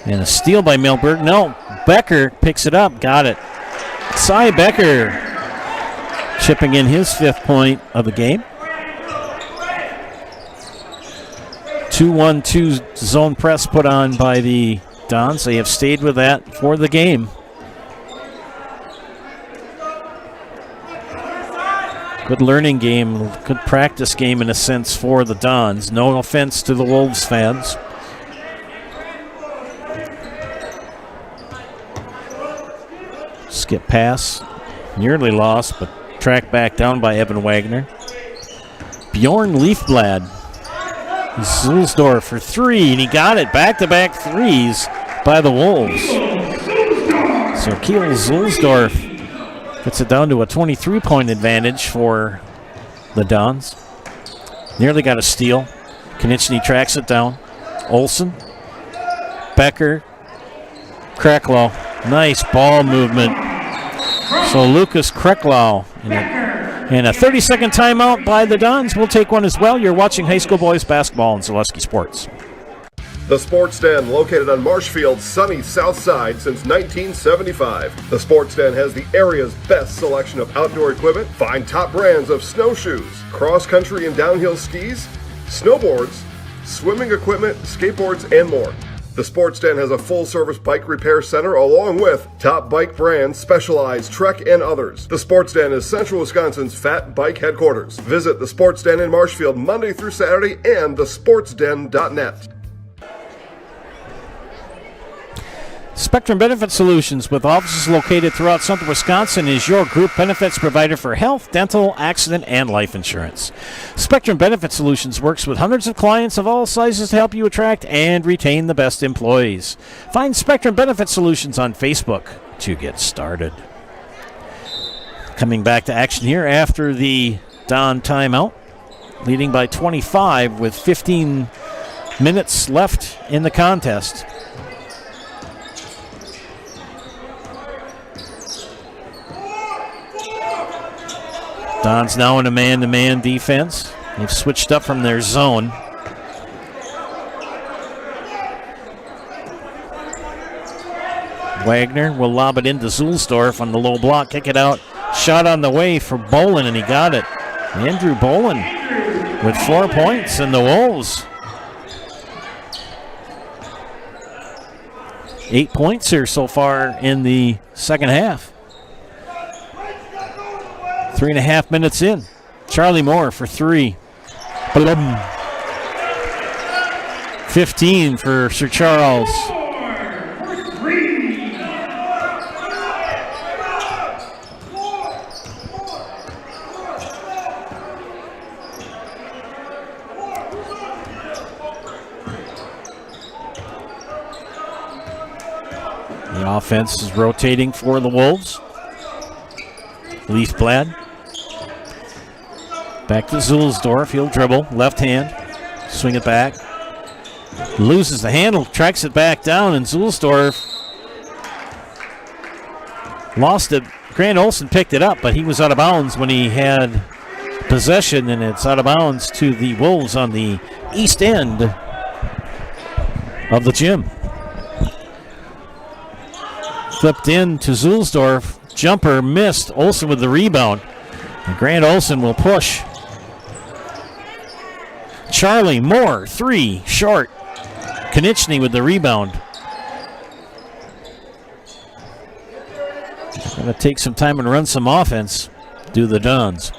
And a steal by Melberg. No, Becker picks it up. Got it. Cy Becker chipping in his 5th point of the game. 2-1-2 zone press put on by the Dons. They have stayed with that for the game. Good learning game, good practice game in a sense for the Dons. No offense to the Wolves fans. Skip pass, nearly lost, but tracked back down by Evan Wagner. Bjorn Leafblad Zulsdorf for three, and he got it. Back-to-back threes by the Wolves. So Kiel Zulsdorf gets it down to a 23-point advantage for the Dons. Nearly got a steal. Konechny tracks it down. Olsen, Becker, Kreklau. Nice ball movement. So Lucas Kreklau and a 30-second timeout by the Dons. We'll take one as well. You're watching high school boys basketball on Zaleski Sports. The Sports Den, located on Marshfield's sunny south side since 1975. The Sports Den has the area's best selection of outdoor equipment. Find top brands of snowshoes, cross-country and downhill skis, snowboards, swimming equipment, skateboards, and more. The Sports Den has a full-service bike repair center along with top bike brands, Specialized, Trek, and others. The Sports Den is Central Wisconsin's Fat Bike headquarters. Visit the Sports Den in Marshfield Monday through Saturday and thesportsden.net. Spectrum Benefit Solutions, with offices located throughout central Wisconsin, is your group benefits provider for health, dental, accident, and life insurance. Spectrum Benefit Solutions works with hundreds of clients of all sizes to help you attract and retain the best employees. Find Spectrum Benefit Solutions on Facebook to get started. Coming back to action here after the Don timeout, leading by 25 with 15 minutes left in the contest. Don's now in a man-to-man defense. They've switched up from their zone. Wagner will lob it into Zulsdorf on the low block. Kick it out. Shot on the way for Bolin, and he got it. Andrew Bolin with 4 points, and the Wolves 8 points here so far in the second half. 3.5 minutes in. Charlie Moore for three. 15 for Sir Charles. The offense is rotating for the Wolves. Leafblad. Back to Zulsdorf. He'll dribble. Left hand. Swing it back. Loses the handle. Tracks it back down. And Zulsdorf lost it. Grant Olson picked it up, but he was out of bounds when he had possession. And it's out of bounds to the Wolves on the east end of the gym. Flipped in to Zulsdorf. Jumper missed. Olson with the rebound. And Grant Olson will push. Charlie Moore, three, short. Konechny with the rebound. Going to take some time and run some offense. Do the Dons.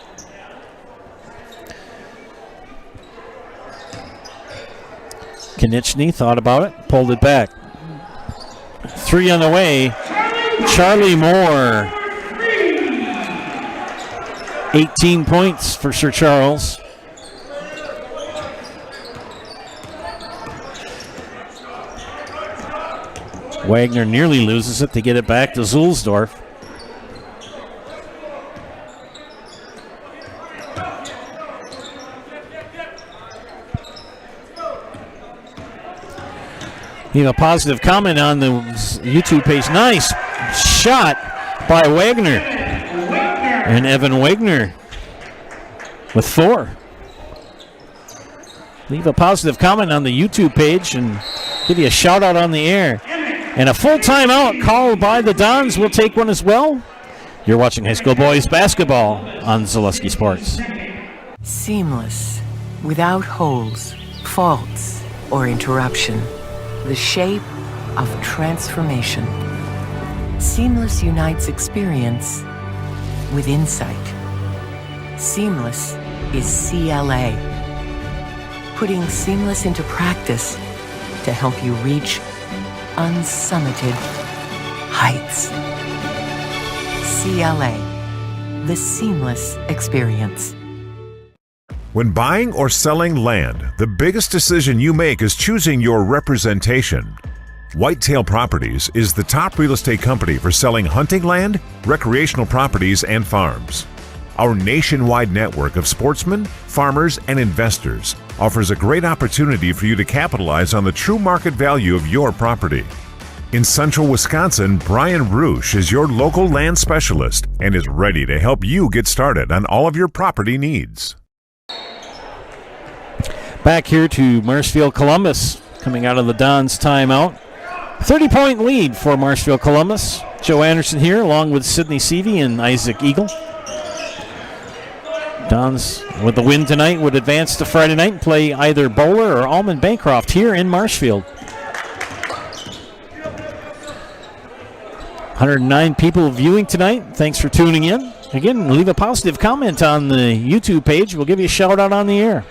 Konechny thought about it, pulled it back. Three on the way. Charlie Moore. 18 points for Sir Charles. Wagner nearly loses it to get it back to Zulsdorf. You have a positive comment on the YouTube page. Nice shot by Wagner. And Evan Wagner with 4. Leave a positive comment on the YouTube page and give you a shout out on the air. And a full timeout called by the Dons. We'll take one as well. You're watching high school boys basketball on Zaleski Sports. Seamless, without holes, faults, or interruption. The shape of transformation. Seamless unites experience with insight. Seamless is CLA. Putting seamless into practice to help you reach unsummited heights. CLA, the seamless experience. When buying or selling land, the biggest decision you make is choosing your representation. Whitetail Properties is the top real estate company for selling hunting land, recreational properties, and farms. Our nationwide network of sportsmen, farmers, and investors offers a great opportunity for you to capitalize on the true market value of your property. In central Wisconsin, Brian Roosh is your local land specialist and is ready to help you get started on all of your property needs. Back here to Marshfield Columbus, coming out of the Dons timeout. 30-point lead for Marshfield Columbus. Joe Anderson here, along with Sidney Seavey and Isaac Eagle. Dons, with the win tonight, would advance to Friday night and play either Bowler or Almond Bancroft here in Marshfield. 109 people viewing tonight. Thanks for tuning in. Again, leave a positive comment on the YouTube page. We'll give you a shout out on the air.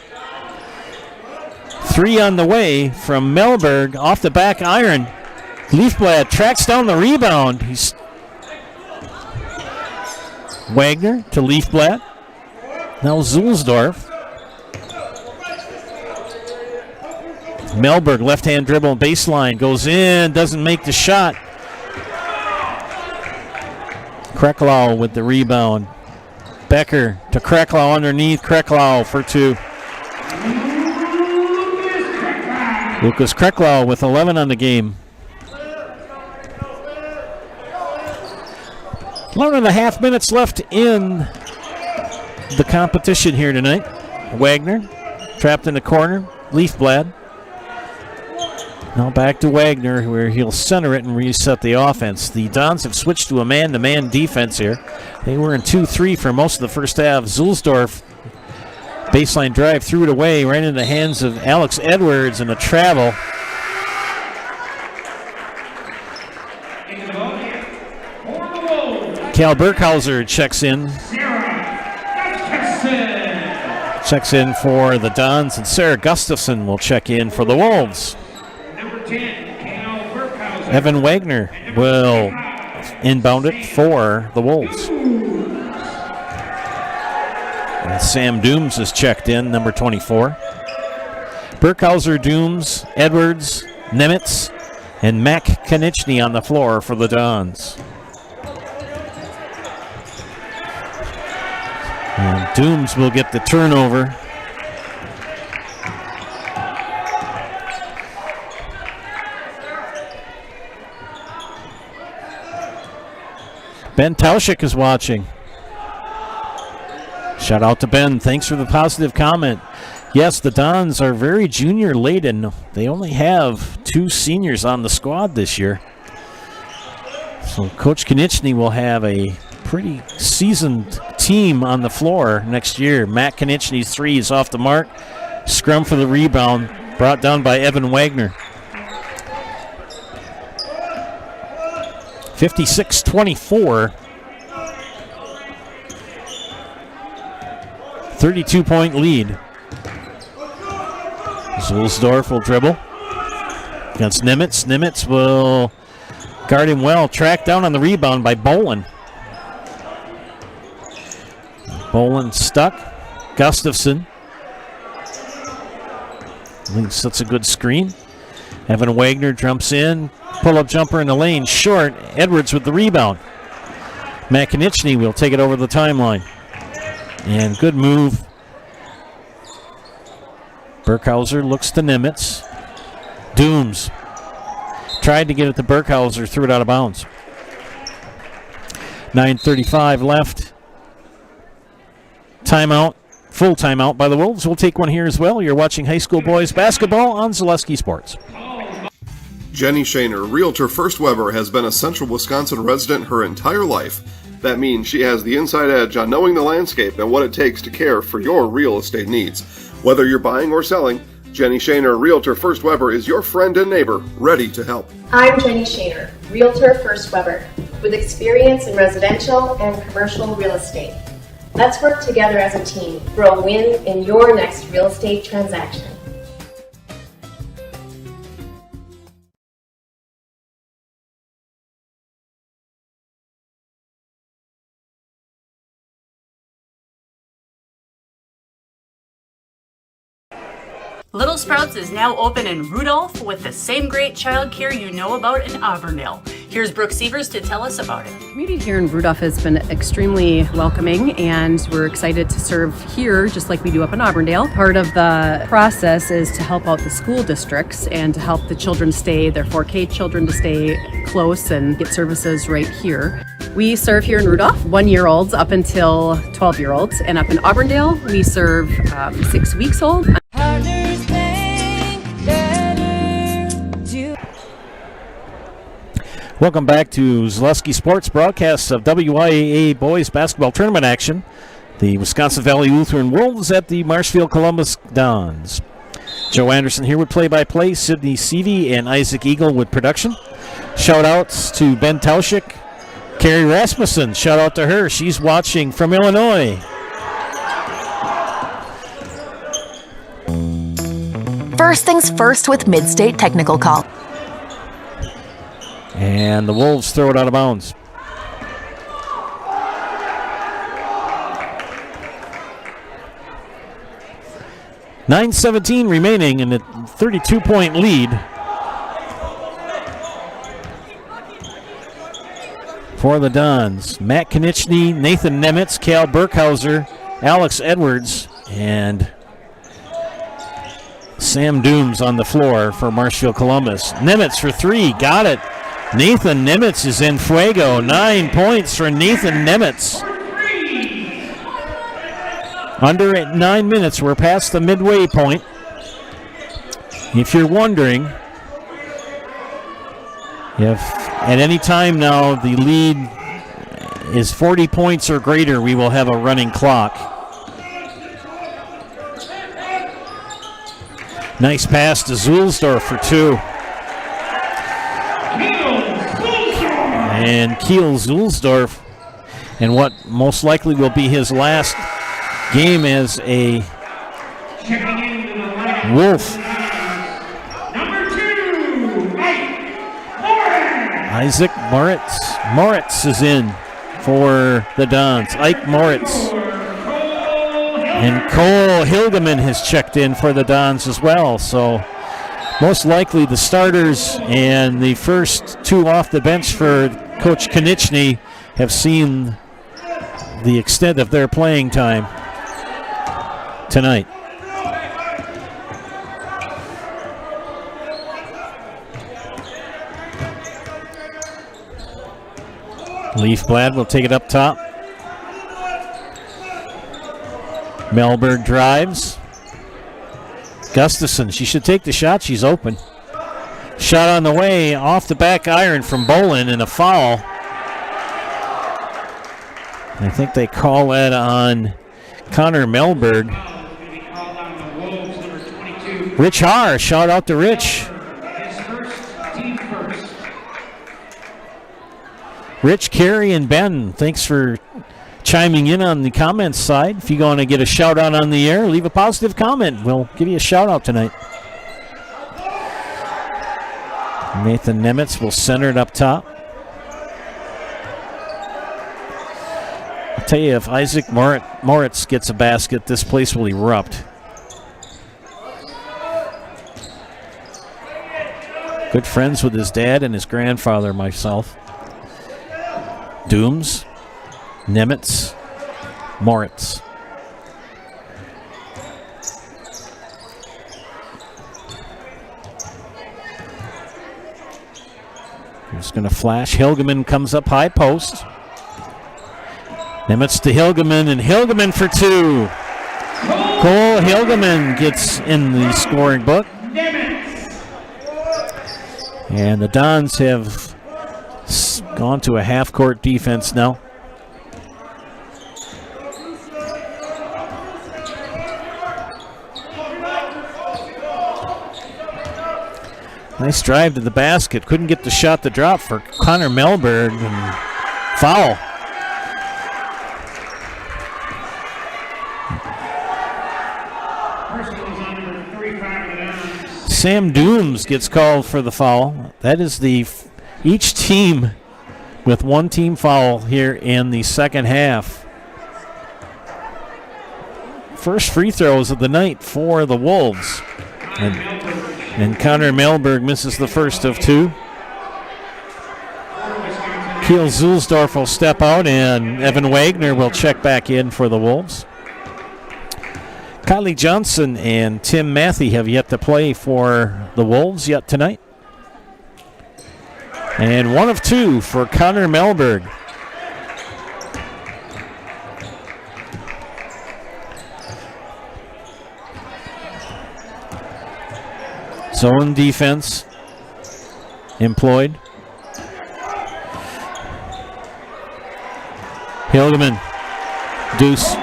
3 on the way from Melberg off the back iron. Leafblad tracks down the rebound. Wagner to Leafblad. Now Zulsdorf. Melberg left-hand dribble baseline. Goes in, doesn't make the shot. Krecklau with the rebound. Becker to Krecklau underneath. Krecklau for 2. Lucas Krecklau with 11 on the game. 11.5 minutes left in the competition here tonight. Wagner trapped in the corner. Leafblad. Now back to Wagner, where he'll center it and reset the offense. The Dons have switched to a man-to-man defense here. They were in 2-3 for most of the first half. Zulsdorf, baseline drive, threw it away right into the hands of Alex Edwards, and a travel. Cal Burkhauser checks in. Checks in for the Dons, and Sarah Gustafson will check in for the Wolves. Evan Wagner will inbound it for the Wolves. And Sam Dooms is checked in, number 24. Burkhauser, Dooms, Edwards, Nemitz, and Mac Konieczny on the floor for the Dons. And Dooms will get the turnover. Ben Tauschik is watching. Shout out to Ben. Thanks for the positive comment. Yes, the Dons are very junior laden. They only have 2 seniors on the squad this year. So Coach Konieczny will have a pretty seasoned team on the floor next year. Matt Konieczny's 3 is off the mark. Scrum for the rebound, brought down by Evan Wagner. 56-24. 32-point lead. Zulsdorf will dribble against Nimitz. Nimitz will guard him well. Tracked down on the rebound by Bolin. Bolin stuck. Gustafson. I think that's a good screen. Evan Wagner jumps in. Pull-up jumper in the lane. Short. Edwards with the rebound. Matt Konieczny will take it over the timeline. And good move. Burkhauser looks to Nimitz. Dooms tried to get it to Burkhauser, threw it out of bounds. 9:35 left. Timeout, full timeout by the Wolves. We'll take one here as well. You're watching high school boys basketball on Zaleski Sports. Jenny Shaner, Realtor First Weber, has been a Central Wisconsin resident her entire life. That means she has the inside edge on knowing the landscape and what it takes to care for your real estate needs. Whether you're buying or selling, Jenny Shaner, Realtor First Weber, is your friend and neighbor, ready to help. I'm Jenny Shaner, Realtor First Weber, with experience in residential and commercial real estate. Let's work together as a team for a win in your next real estate transaction. Little Sprouts is now open in Rudolph with the same great childcare you know about in Auburndale. Here's Brooke Sievers to tell us about it. The community here in Rudolph has been extremely welcoming, and we're excited to serve here just like we do up in Auburndale. Part of the process is to help out the school districts and to help the children stay, their 4K children to stay close and get services right here. We serve here in Rudolph 1-year-olds up until 12-year-olds, and up in Auburndale we serve 6 weeks old. Welcome back to Zaleski Sports broadcasts of WIAA boys basketball tournament action. The Wisconsin Valley Lutheran Wolves at the Marshfield Columbus Dons. Joe Anderson here with play-by-play, Sydney Seavey and Isaac Eagle with production. Shout-outs to Ben Tauschik, Carrie Rasmussen, shout-out to her. She's watching from Illinois. First things first with Mid-State Technical Call. And the Wolves throw it out of bounds. .9:17 remaining in a 32-point lead for the Dons. Matt Konieczny, Nathan Nemitz, Cal Burkhauser, Alex Edwards, and Sam Dooms on the floor for Marshfield Columbus. Nemitz for three, got it. Nathan Nemitz is in fuego. 9 points for Nathan Nemitz. Under at 9 minutes, we're past the midway point. If you're wondering if at any time now the lead is 40 points or greater, we will have a running clock. Nice pass to Zulsdorf for two. And Kiel Zulsdorf, and what most likely will be his last game as a Wolf. Isaac Moritz is in for the Dons. Ike Moritz. And Cole Hilgeman has checked in for the Dons as well. So most likely the starters and the first two off the bench for Coach Konieczny have seen the extent of their playing time tonight. Leafblad will take it up top. Melberg drives. Gustafson, she should take the shot. She's open. Shot on the way, off the back iron from Bolin, and a foul. I think they call that on Connor Melberg. Rich Haar, shout out to Rich. Rich, Carrie, and Ben, thanks for chiming in on the comments side. If you want to get a shout out on the air, leave a positive comment. We'll give you a shout out tonight. Nathan Nemitz will center it up top. I'll tell you, if Isaac Moritz gets a basket, this place will erupt. Good friends with his dad and his grandfather, myself. Dooms, Nemitz, Moritz. He's going to flash. Hilgeman comes up high post. Nemitz to Hilgeman, and Hilgeman for two. Cole Hilgeman gets in the scoring book. And the Dons have gone to a half-court defense now. Nice drive to the basket. Couldn't get the shot to drop for Connor Melberg, and foul. Sam Dooms gets called for the foul. That is each team with one team foul here in the second half. First free throws of the night for the Wolves. And Connor Melberg misses the first of two. Kiel Zulsdorf will step out, and Evan Wagner will check back in for the Wolves. Kylie Johnson and Tim Matthey have yet to play for the Wolves yet tonight. And one of two for Connor Melberg. Zone defense employed. Hilgeman. Deuce.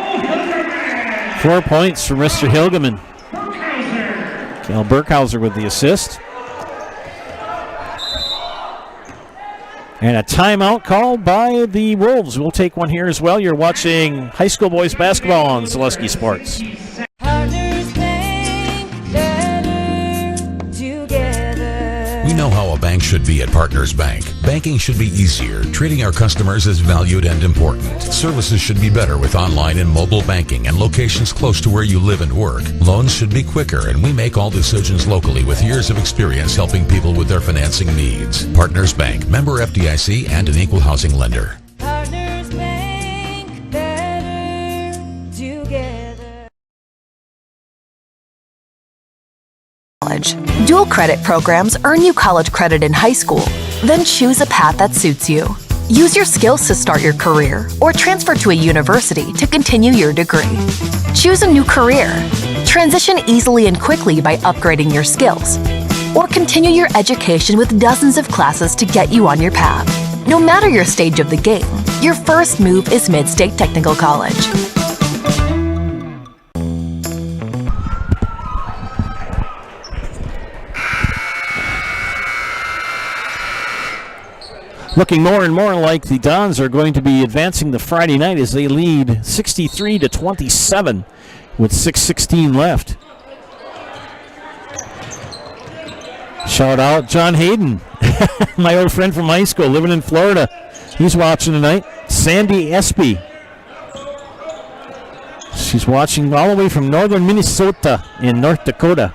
4 points for Mr. Hilgeman. Cal Burkhauser with the assist. And a timeout called by the Wolves. We'll take one here as well. You're watching high school boys basketball on Zaleski Sports. We know how a bank should be at Partners Bank. Banking should be easier. Treating our customers as valued and important. Services should be better with online and mobile banking and locations close to where you live and work. Loans should be quicker, and we make all decisions locally with years of experience helping people with their financing needs. Partners Bank, member FDIC, and an equal housing lender. Dual credit programs earn you college credit in high school. Then choose a path that suits you. Use your skills to start your career or transfer to a university to continue your degree. Choose a new career. Transition easily and quickly by upgrading your skills. Or continue your education with dozens of classes to get you on your path. No matter your stage of the game, your first move is Mid-State Technical College. Looking more and more like the Dons are going to be advancing the Friday night as they lead 63-27 with 6:16 left. Shout out John Hayden, my old friend from high school living in Florida. He's watching tonight. Sandy Espy. She's watching all the way from northern Minnesota in North Dakota.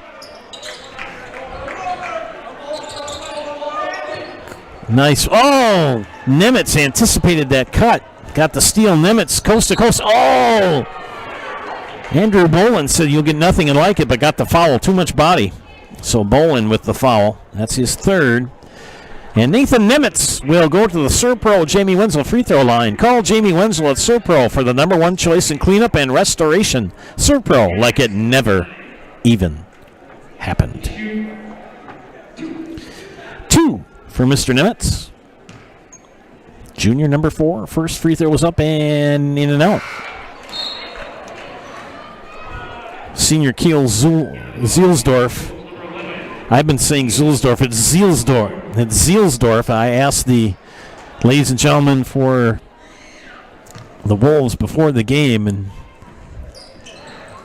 Nice. Oh, Nimitz anticipated that cut. Got the steal. Nimitz coast to coast. Oh! Andrew Bolin said you'll get nothing and like it, but got the foul. Too much body. So Bolin with the foul. That's his third. And Nathan Nimitz will go to the Serpro Jamie Wenzel free throw line. Call Jamie Wenzel at Serpro for the #1 choice in cleanup and restoration. Serpro, like it never even happened. 2 for Mr. Nimitz. Junior #4. First free throw was up and in and out. Senior Kiel Zielsdorf. I've been saying Zulsdorf. It's Zielsdorf. It's Zielsdorf. I asked the ladies and gentlemen for the Wolves before the game,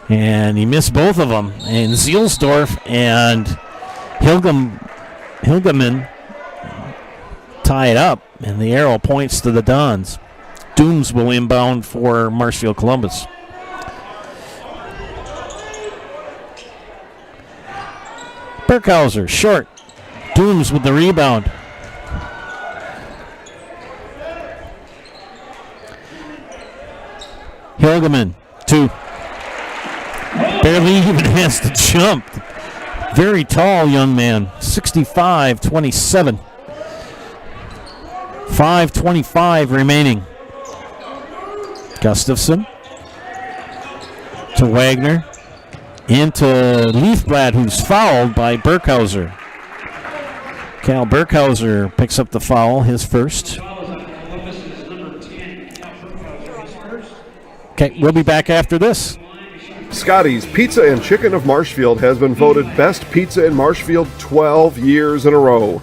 and he missed both of them. And Zielsdorf and Hilgeman tie it up, and the arrow points to the Dons. Dooms will inbound for Marshfield Columbus. Burkhauser, short. Dooms with the rebound. Hilgeman, 2. Barely even has to jump. Very tall young man, 65-27. 5:25 remaining. Gustafson to Wagner. Into Leafblad, who's fouled by Burkhauser. Cal Burkhauser picks up the foul, his first. Okay, we'll be back after this. Scotty's Pizza and Chicken of Marshfield has been voted best pizza in Marshfield 12 years in a row.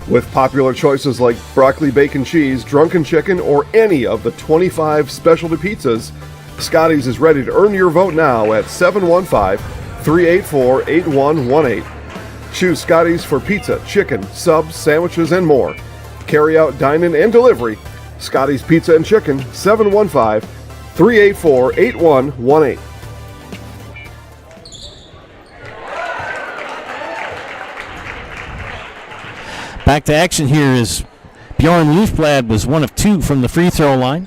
With popular choices like broccoli, bacon, cheese, drunken chicken, or any of the 25 specialty pizzas, Scotty's is ready to earn your vote now at 715-384-8118. Choose Scotty's for pizza, chicken, subs, sandwiches, and more. Carry out, dine-in, and delivery. Scotty's Pizza and Chicken, 715-384-8118. Back to action here is Bjorn Leifblad was 1 of 2 from the free throw line.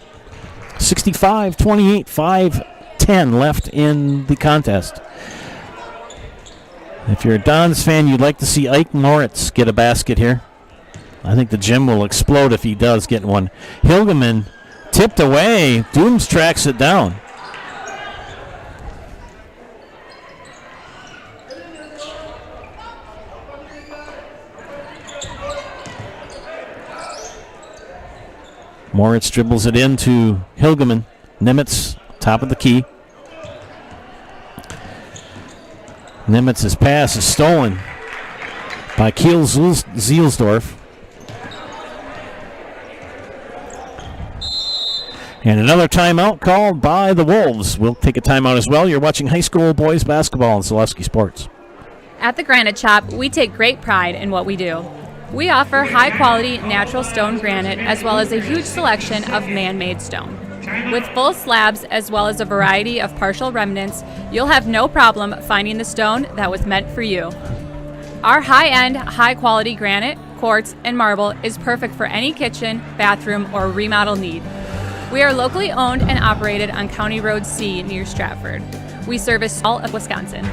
65-28, 5:10 left in the contest. If you're a Dons fan, you'd like to see Ike Moritz get a basket here. I think the gym will explode if he does get one. Hilgeman tipped away. Dooms tracks it down. Moritz dribbles it into Hilgeman. Nimitz, top of the key. Nimitz's pass is stolen by Kiel Zielsdorf. And another timeout called by the Wolves. We'll take a timeout as well. You're watching high school boys basketball on Zaleski Sports. At the Granite Shop, we take great pride in what we do. We offer high-quality natural stone granite as well as a huge selection of man-made stone. With full slabs as well as a variety of partial remnants, you'll have no problem finding the stone that was meant for you. Our high-end, high-quality granite, quartz, and marble is perfect for any kitchen, bathroom, or remodel need. We are locally owned and operated on County Road C near Stratford. We service all of Wisconsin.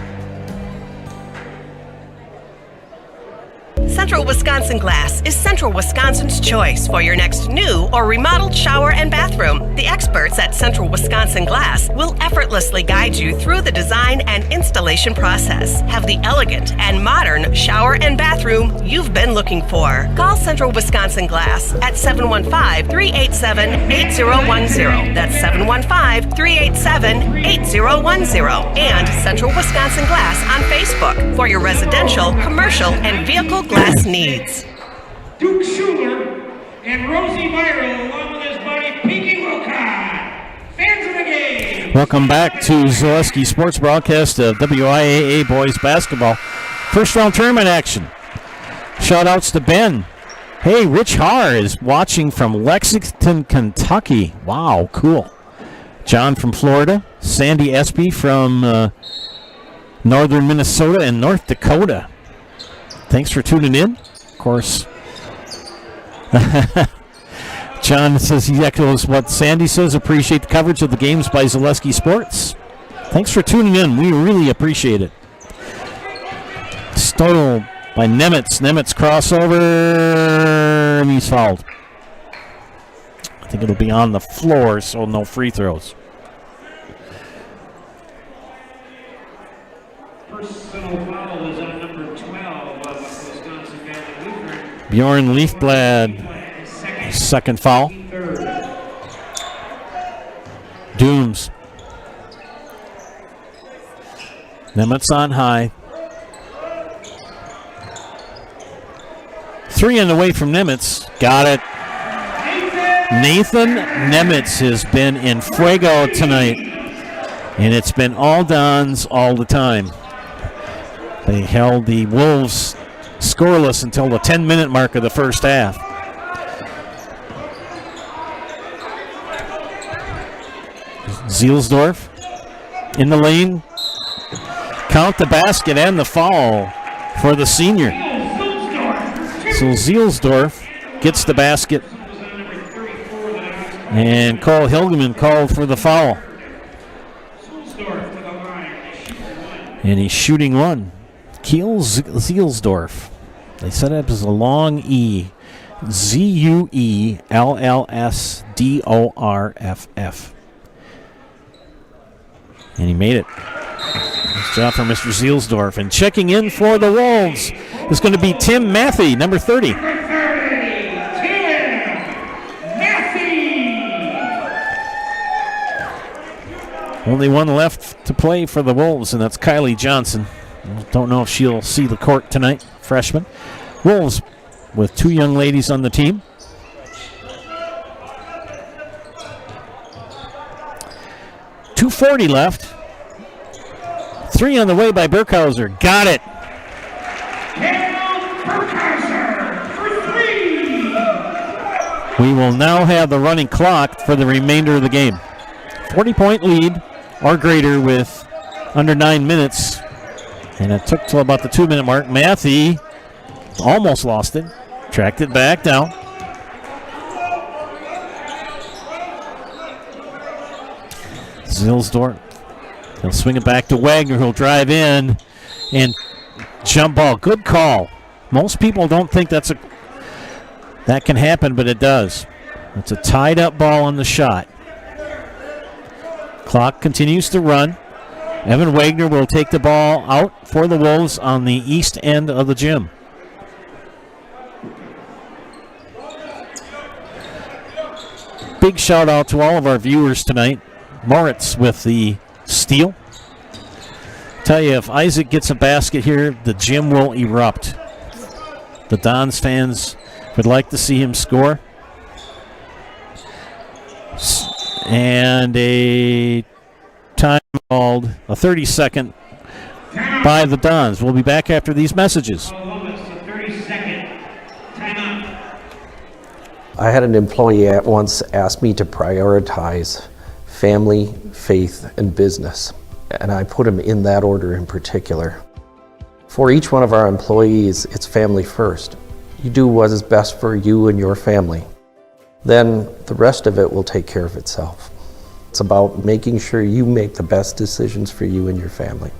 Central Wisconsin Glass is Central Wisconsin's choice for your next new or remodeled shower and bathroom. The experts at Central Wisconsin Glass will effortlessly guide you through the design and installation process. Have the elegant and modern shower and bathroom you've been looking for. Call Central Wisconsin Glass at 715-387-8010. That's 715-387-8010. And Central Wisconsin Glass on Facebook for your residential, commercial, and vehicle glass needs. Duke Schuler and Rosie Viral along with his buddy Pinky Wilcott. Fans of the game. Welcome back to Zaleski Sports broadcast of WIAA boys basketball. First round tournament action. Shout outs to Ben. Hey, Rich Haar is watching from Lexington, Kentucky. Wow, cool. John from Florida. Sandy Espy from northern Minnesota and North Dakota. Thanks for tuning in. Of course, John says he echoes what Sandy says. Appreciate the coverage of the games by Zaleski Sports. Thanks for tuning in. We really appreciate it. Stole by Nemitz. Nemitz crossover. And he's fouled. I think it'll be on the floor, so no free throws. Personal foul is on number 12 of Wisconsin Valley Lutheran. Bjorn Leifblad, second foul. Dooms. Nemitz on high. 3 on the way from Nemitz. Got it. Nathan Nemitz has been in fuego tonight. And it's been all Dons all the time. They held the Wolves scoreless until the 10-minute mark of the first half. Zielsdorf in the lane. Count the basket and the foul for the senior. So Zielsdorf gets the basket. And Cole Hilgeman called for the foul. And he's shooting one. Kiel Zielsdorf. They set it up as a long E. Zuellsdorff. And he made it. Nice job for Mr. Zielsdorf. And checking in for the Wolves is going to be Tim Matthey, number 30. Only one left to play for the Wolves, and that's Kylie Johnson. Don't know if she'll see the court tonight, freshman. Wolves with 2 young ladies on the team. .240 left. 3 on the way by Burkhauser. Got it. We will now have the running clock for the remainder of the game. 40-point lead or greater with under 9 minutes. And it took till about the 2-minute mark. Matthey almost lost it. Tracked it back now. Zilsdorf. He'll swing it back to Wagner, who'll drive in and jump ball. Good call. Most people don't think that can happen, but it does. It's a tied up ball on the shot. Clock continues to run. Evan Wagner will take the ball out for the Wolves on the east end of the gym. Big shout out to all of our viewers tonight. Moritz with the steal. Tell you, if Isaac gets a basket here, the gym will erupt. The Dons fans would like to see him score. And a time called, a 30-second by the Dons. We'll be back after these messages. I had an employee at once ask me to prioritize family, faith, and business, and I put them in that order in particular. For each one of our employees, it's family first. You do what is best for you and your family. Then the rest of it will take care of itself. It's about making sure you make the best decisions for you and your family.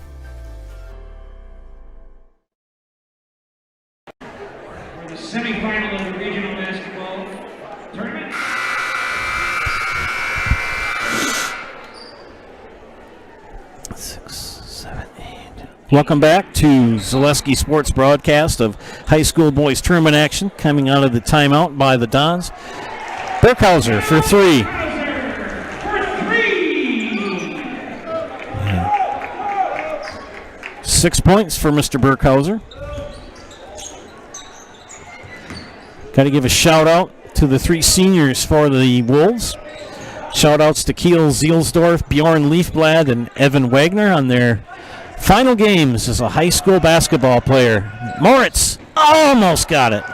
For the semifinal of the regional basketball tournament. Welcome back to Zaleski Sports broadcast of high school boys tournament action coming out of the timeout by the Dons. Berkhauser for three. Yeah. 6 points for Mr. Berkhauser. Got to give a shout out to the three seniors for the Wolves. Shout outs to Kiel Zielsdorf, Bjorn Leafblad, and Evan Wagner on their final games as a high school basketball player. Moritz almost got it.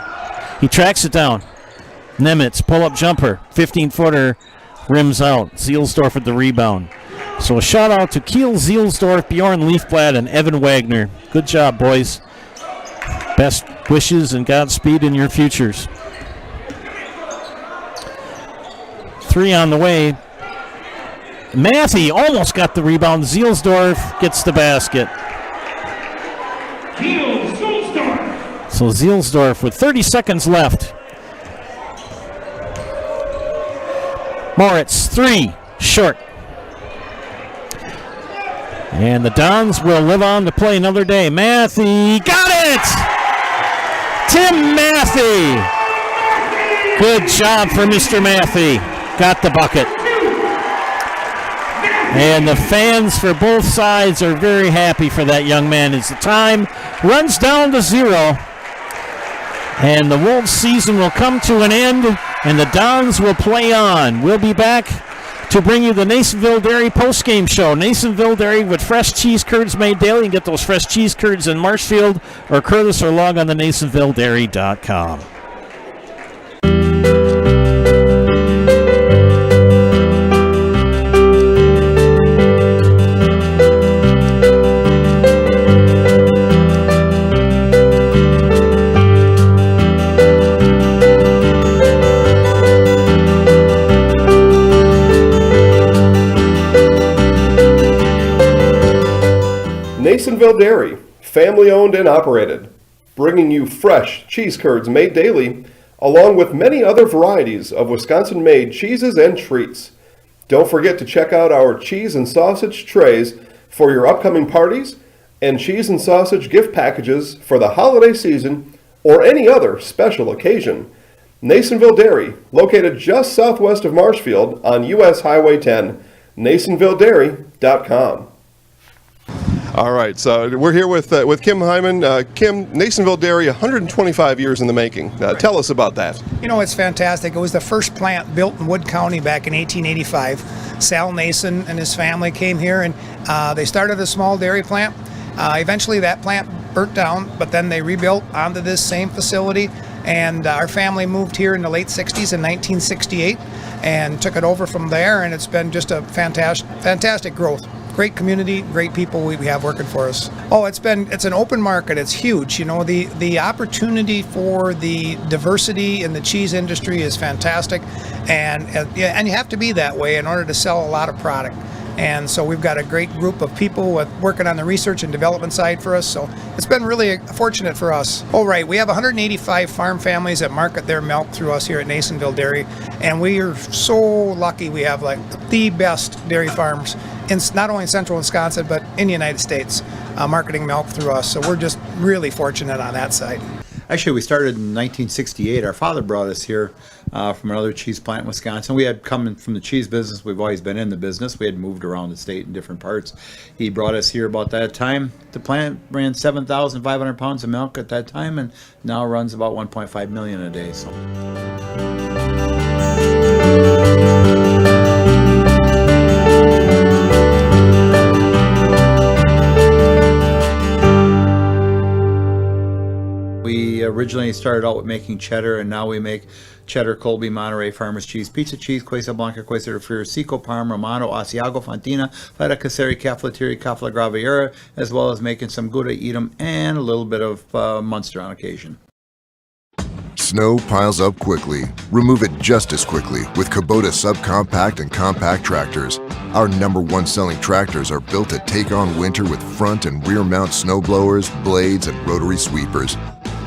He tracks it down. Nemitz, pull-up jumper, 15-footer, rims out. Zielsdorf with the rebound. So a shout-out to Kiel Zielsdorf, Bjorn Leafblad, and Evan Wagner. Good job, boys. Best wishes and Godspeed in your futures. 3 on the way. Matthew almost got the rebound. Zielsdorf gets the basket. So Zielsdorf with 30 seconds left. Moritz, 3, short. And the Dons will live on to play another day. Matthew got it! Tim Matthew! Good job for Mr. Matthew. Got the bucket. And the fans for both sides are very happy for that young man as the time runs down to 0. And the Wolves season will come to an end, and the Dons will play on. We'll be back to bring you the Nasonville Dairy postgame show. Nasonville Dairy with fresh cheese curds made daily. You can get those fresh cheese curds in Marshfield or Curtis, or log on to NasonvilleDairy.com. Nasonville Dairy, family owned and operated, bringing you fresh cheese curds made daily, along with many other varieties of Wisconsin-made cheeses and treats. Don't forget to check out our cheese and sausage trays for your upcoming parties and cheese and sausage gift packages for the holiday season or any other special occasion. Nasonville Dairy, located just southwest of Marshfield on US Highway 10, NasonvilleDairy.com. All right, so we're here with Kim Hyman. Kim, Nasonville Dairy, 125 years in the making. Tell us about that. You know, it's fantastic. It was the first plant built in Wood County back in 1885. Sal Nason and his family came here, and they started a small dairy plant. Eventually that plant burnt down, but then they rebuilt onto this same facility, and our family moved here in the late 60s in 1968 and took it over from there, and it's been just a fantastic growth. great community, great people we have working for us. Oh, it's an open market. It's huge. You know, the opportunity for the diversity in the cheese industry is fantastic, and you have to be that way in order to sell a lot of product. And so we've got a great group of people working on the research and development side for us. So it's been really fortunate for us. Oh, right. We have 185 farm families that market their milk through us here at Nasonville Dairy. And we are so lucky we have like the best dairy farms in not only in central Wisconsin, but in the United States, marketing milk through us. So we're just really fortunate on that side. Actually, we started in 1968. Our father brought us here from another cheese plant in Wisconsin. We had come from the cheese business. We've always been in the business. We had moved around the state in different parts. He brought us here about that time. The plant ran 7,500 pounds of milk at that time, and now runs about 1.5 million a day. So. We originally started out with making cheddar, and now we make cheddar, Colby, Monterey, Farmers cheese, pizza cheese, Quesa Blanca, Quesa de Friar, Seco, Parm, Romano, Asiago, Fontina, Feta Caseri, Cafetieri, Cafla Graviera, as well as making some Gouda Edam and a little bit of Munster on occasion. Snow piles up quickly. Remove it just as quickly with Kubota subcompact and compact tractors. Our #1 selling tractors are built to take on winter with front and rear mount snow blowers, blades, and rotary sweepers.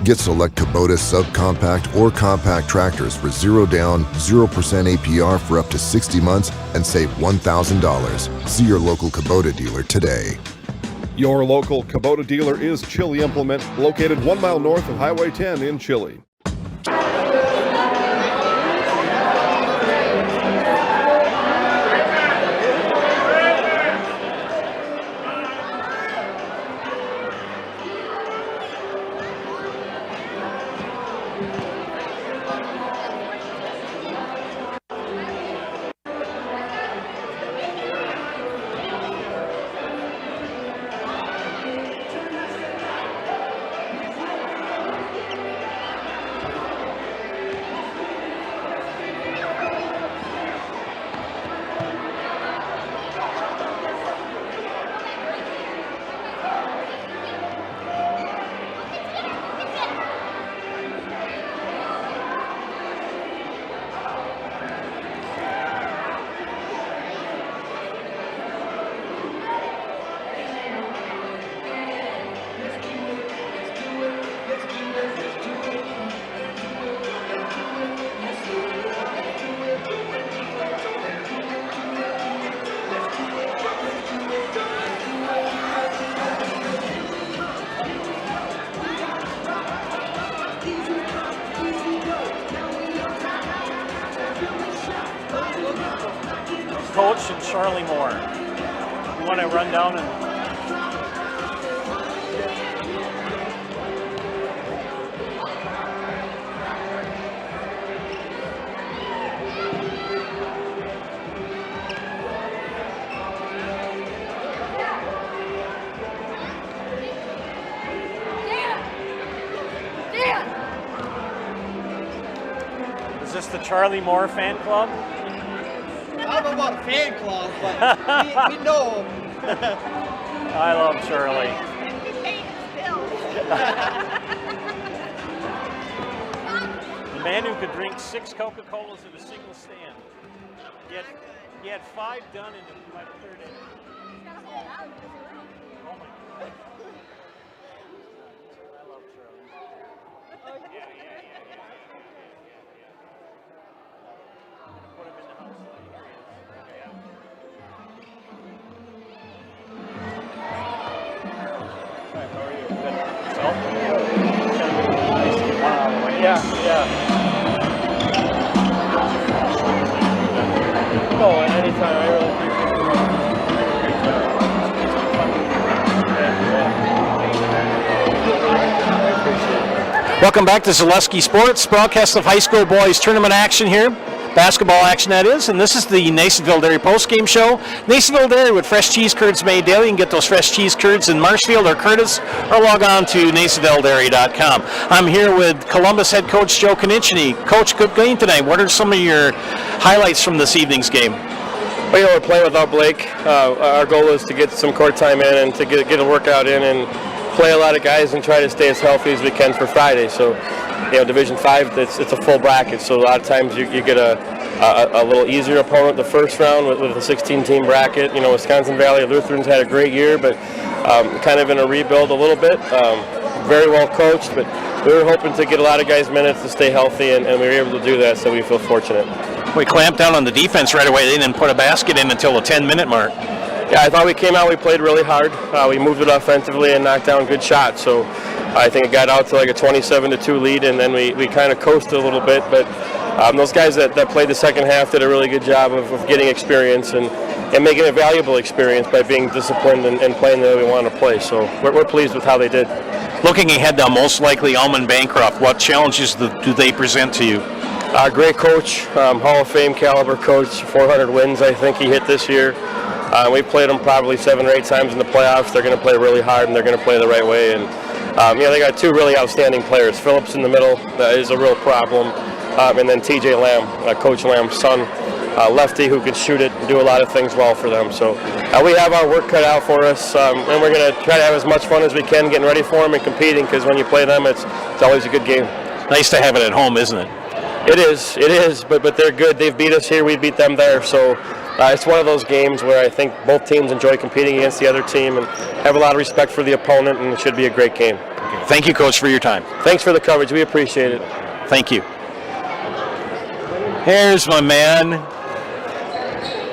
Get select Kubota subcompact or compact tractors for 0 down, 0% APR for up to 60 months and save $1,000. See your local Kubota dealer today. Your local Kubota dealer is Chili Implement, located 1 mile north of Highway 10 in Chili. Coach and Charlie Moore. You want to run down and... Is this the Charlie Moore fan club? I don't know about a fan club, but we know him. I love Charlie. The man who could drink 6 Coca-Colas in a single stand. He had 5 done in by the 3rd inning. Oh my God. I love Charlie. Yeah. Put him in the house. Yeah. No, anytime. I really appreciate it. Welcome back to Zaleski Sports, broadcast of high school boys tournament action here. Basketball action, that is, and this is the Nasonville Dairy Postgame Show. Nasonville Dairy with fresh cheese curds made daily. You can get those fresh cheese curds in Marshfield or Curtis, or log on to nasonvilledairy.com. I'm here with Columbus head coach Joe Konieczny. Coach, good game tonight. What are some of your highlights from this evening's game? Well, we're playing without Blake. Our goal is to get some court time in and to get a workout in and play a lot of guys and try to stay as healthy as we can for Friday. So, Division 5, it's a full bracket, so a lot of times you get a little easier opponent the first round with a 16-team bracket. Wisconsin Valley Lutheran's had a great year, but kind of in a rebuild a little bit. Very well coached, but we were hoping to get a lot of guys minutes to stay healthy, and we were able to do that, so we feel fortunate. We clamped down on the defense right away. They didn't put a basket in until the 10-minute mark. Yeah, I thought we came out, we played really hard. We moved it offensively and knocked down good shots. So I think it got out to like a 27-2 lead, and then we kind of coasted a little bit. But those guys that played the second half did a really good job of getting experience and making a valuable experience by being disciplined and playing the way we want to play. So we're pleased with how they did. Looking ahead now, most likely Almond Bancroft, what challenges do they present to you? Great coach, Hall of Fame caliber coach, 400 wins I think he hit this year. We played them probably 7 or 8 times in the playoffs. They're going to play really hard and they're going to play the right way. And they got 2 really outstanding players. Phillips in the middle is a real problem, and then TJ Lamb, Coach Lamb's son, lefty who can shoot it and do a lot of things well for them. So we have our work cut out for us, and we're going to try to have as much fun as we can getting ready for them and competing, because when you play them, it's always a good game. Nice to have it at home, isn't it? It is, but they're good. They've beat us here, we beat them there, so it's one of those games where I think both teams enjoy competing against the other team and have a lot of respect for the opponent, and it should be a great game. Okay. Thank you, Coach, for your time. Thanks for the coverage. We appreciate it. Thank you. Here's my man.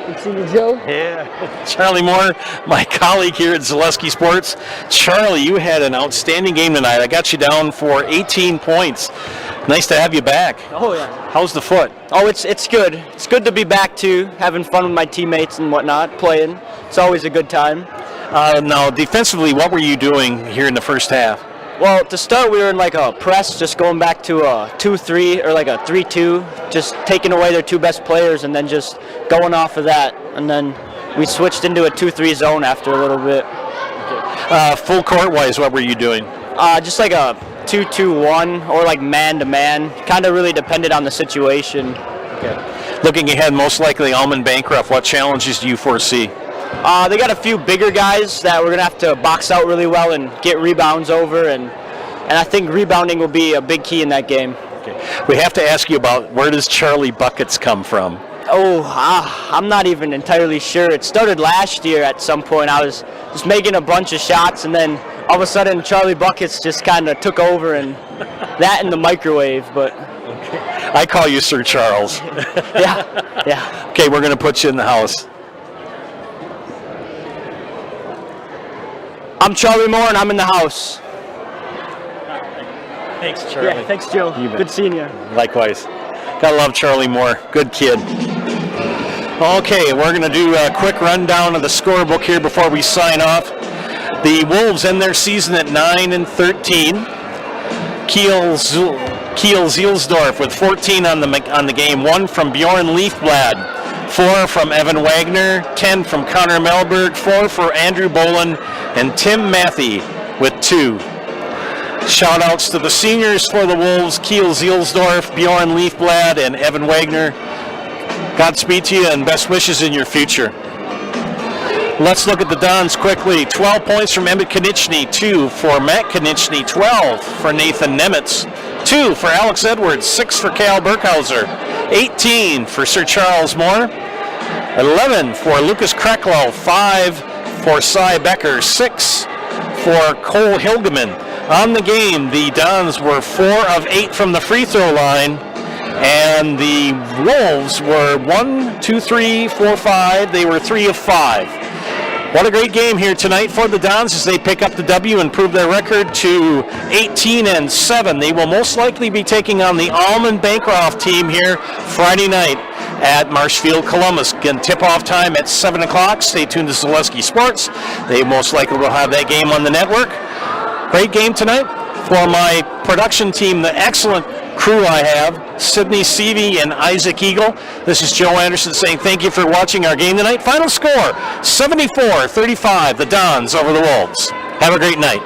Good seeing you, Joe. Yeah. Charlie Moore, my colleague here at Zaleski Sports. Charlie, you had an outstanding game tonight. I got you down for 18 points. Nice to have you back. Oh, yeah. How's the foot? Oh, it's good. It's good to be back, too, having fun with my teammates and whatnot, playing. It's always a good time. Now, defensively, what were you doing here in the first half? Well, to start, we were in like a press, just going back to a 2-3 or like a 3-2, just taking away their 2 best players and then just going off of that. And then we switched into a 2-3 zone after a little bit. Full court-wise, what were you doing? Just like a 2-2-1 or like man-to-man. Kind of really depended on the situation. Okay. Looking ahead, most likely Almond Bancroft, what challenges do you foresee? They got a few bigger guys that we're going to have to box out really well and get rebounds over, and I think rebounding will be a big key in that game. Okay. We have to ask you about, where does Charlie Buckets come from? I'm not even entirely sure. It started last year at some point. I was just making a bunch of shots, and then all of a sudden Charlie Buckets just kind of took over, and that in the microwave. But okay. I call you Sir Charles. Yeah. Okay, we're going to put you in the house. I'm Charlie Moore, and I'm in the house. Thanks, Charlie. Yeah, thanks, Joe. Good seeing you. Likewise. Gotta love Charlie Moore. Good kid. Okay, we're going to do a quick rundown of the scorebook here before we sign off. The Wolves end their season at 9-13. Kiel Zielsdorf with 14 on the game. 1 from Bjorn Leafblad. 4 from Evan Wagner, 10 from Connor Melberg, 4 for Andrew Bolin, and Tim Matthey with 2. Shout-outs to the seniors for the Wolves, Kiel Zielsdorf, Bjorn Leafblad, and Evan Wagner. Godspeed to you and best wishes in your future. Let's look at the Dons quickly. 12 points from Emmett Konieczny, 2 for Matt Konieczny, 12 for Nathan Nemitz, 2 for Alex Edwards, 6 for Cal Burkhauser, 18 for Sir Charles Moore, 11 for Lucas Krecklow, 5 for Cy Becker, 6 for Cole Hilgeman. On the game, the Dons were 4 of 8 from the free throw line, and the Wolves were 1, 2, 3, 4, 5. They were 3 of 5. What a great game here tonight for the Dons as they pick up the W and improve their record to 18-7. They will most likely be taking on the Almond Bancroft team here Friday night at Marshfield Columbus. Again, tip-off time at 7 o'clock. Stay tuned to Zaleski Sports. They most likely will have that game on the network. Great game tonight. For my production team, the excellent crew I have, Sydney Seavey and Isaac Eagle. This is Joe Anderson saying thank you for watching our game tonight. Final score, 74-35, the Dons over the Wolves. Have a great night.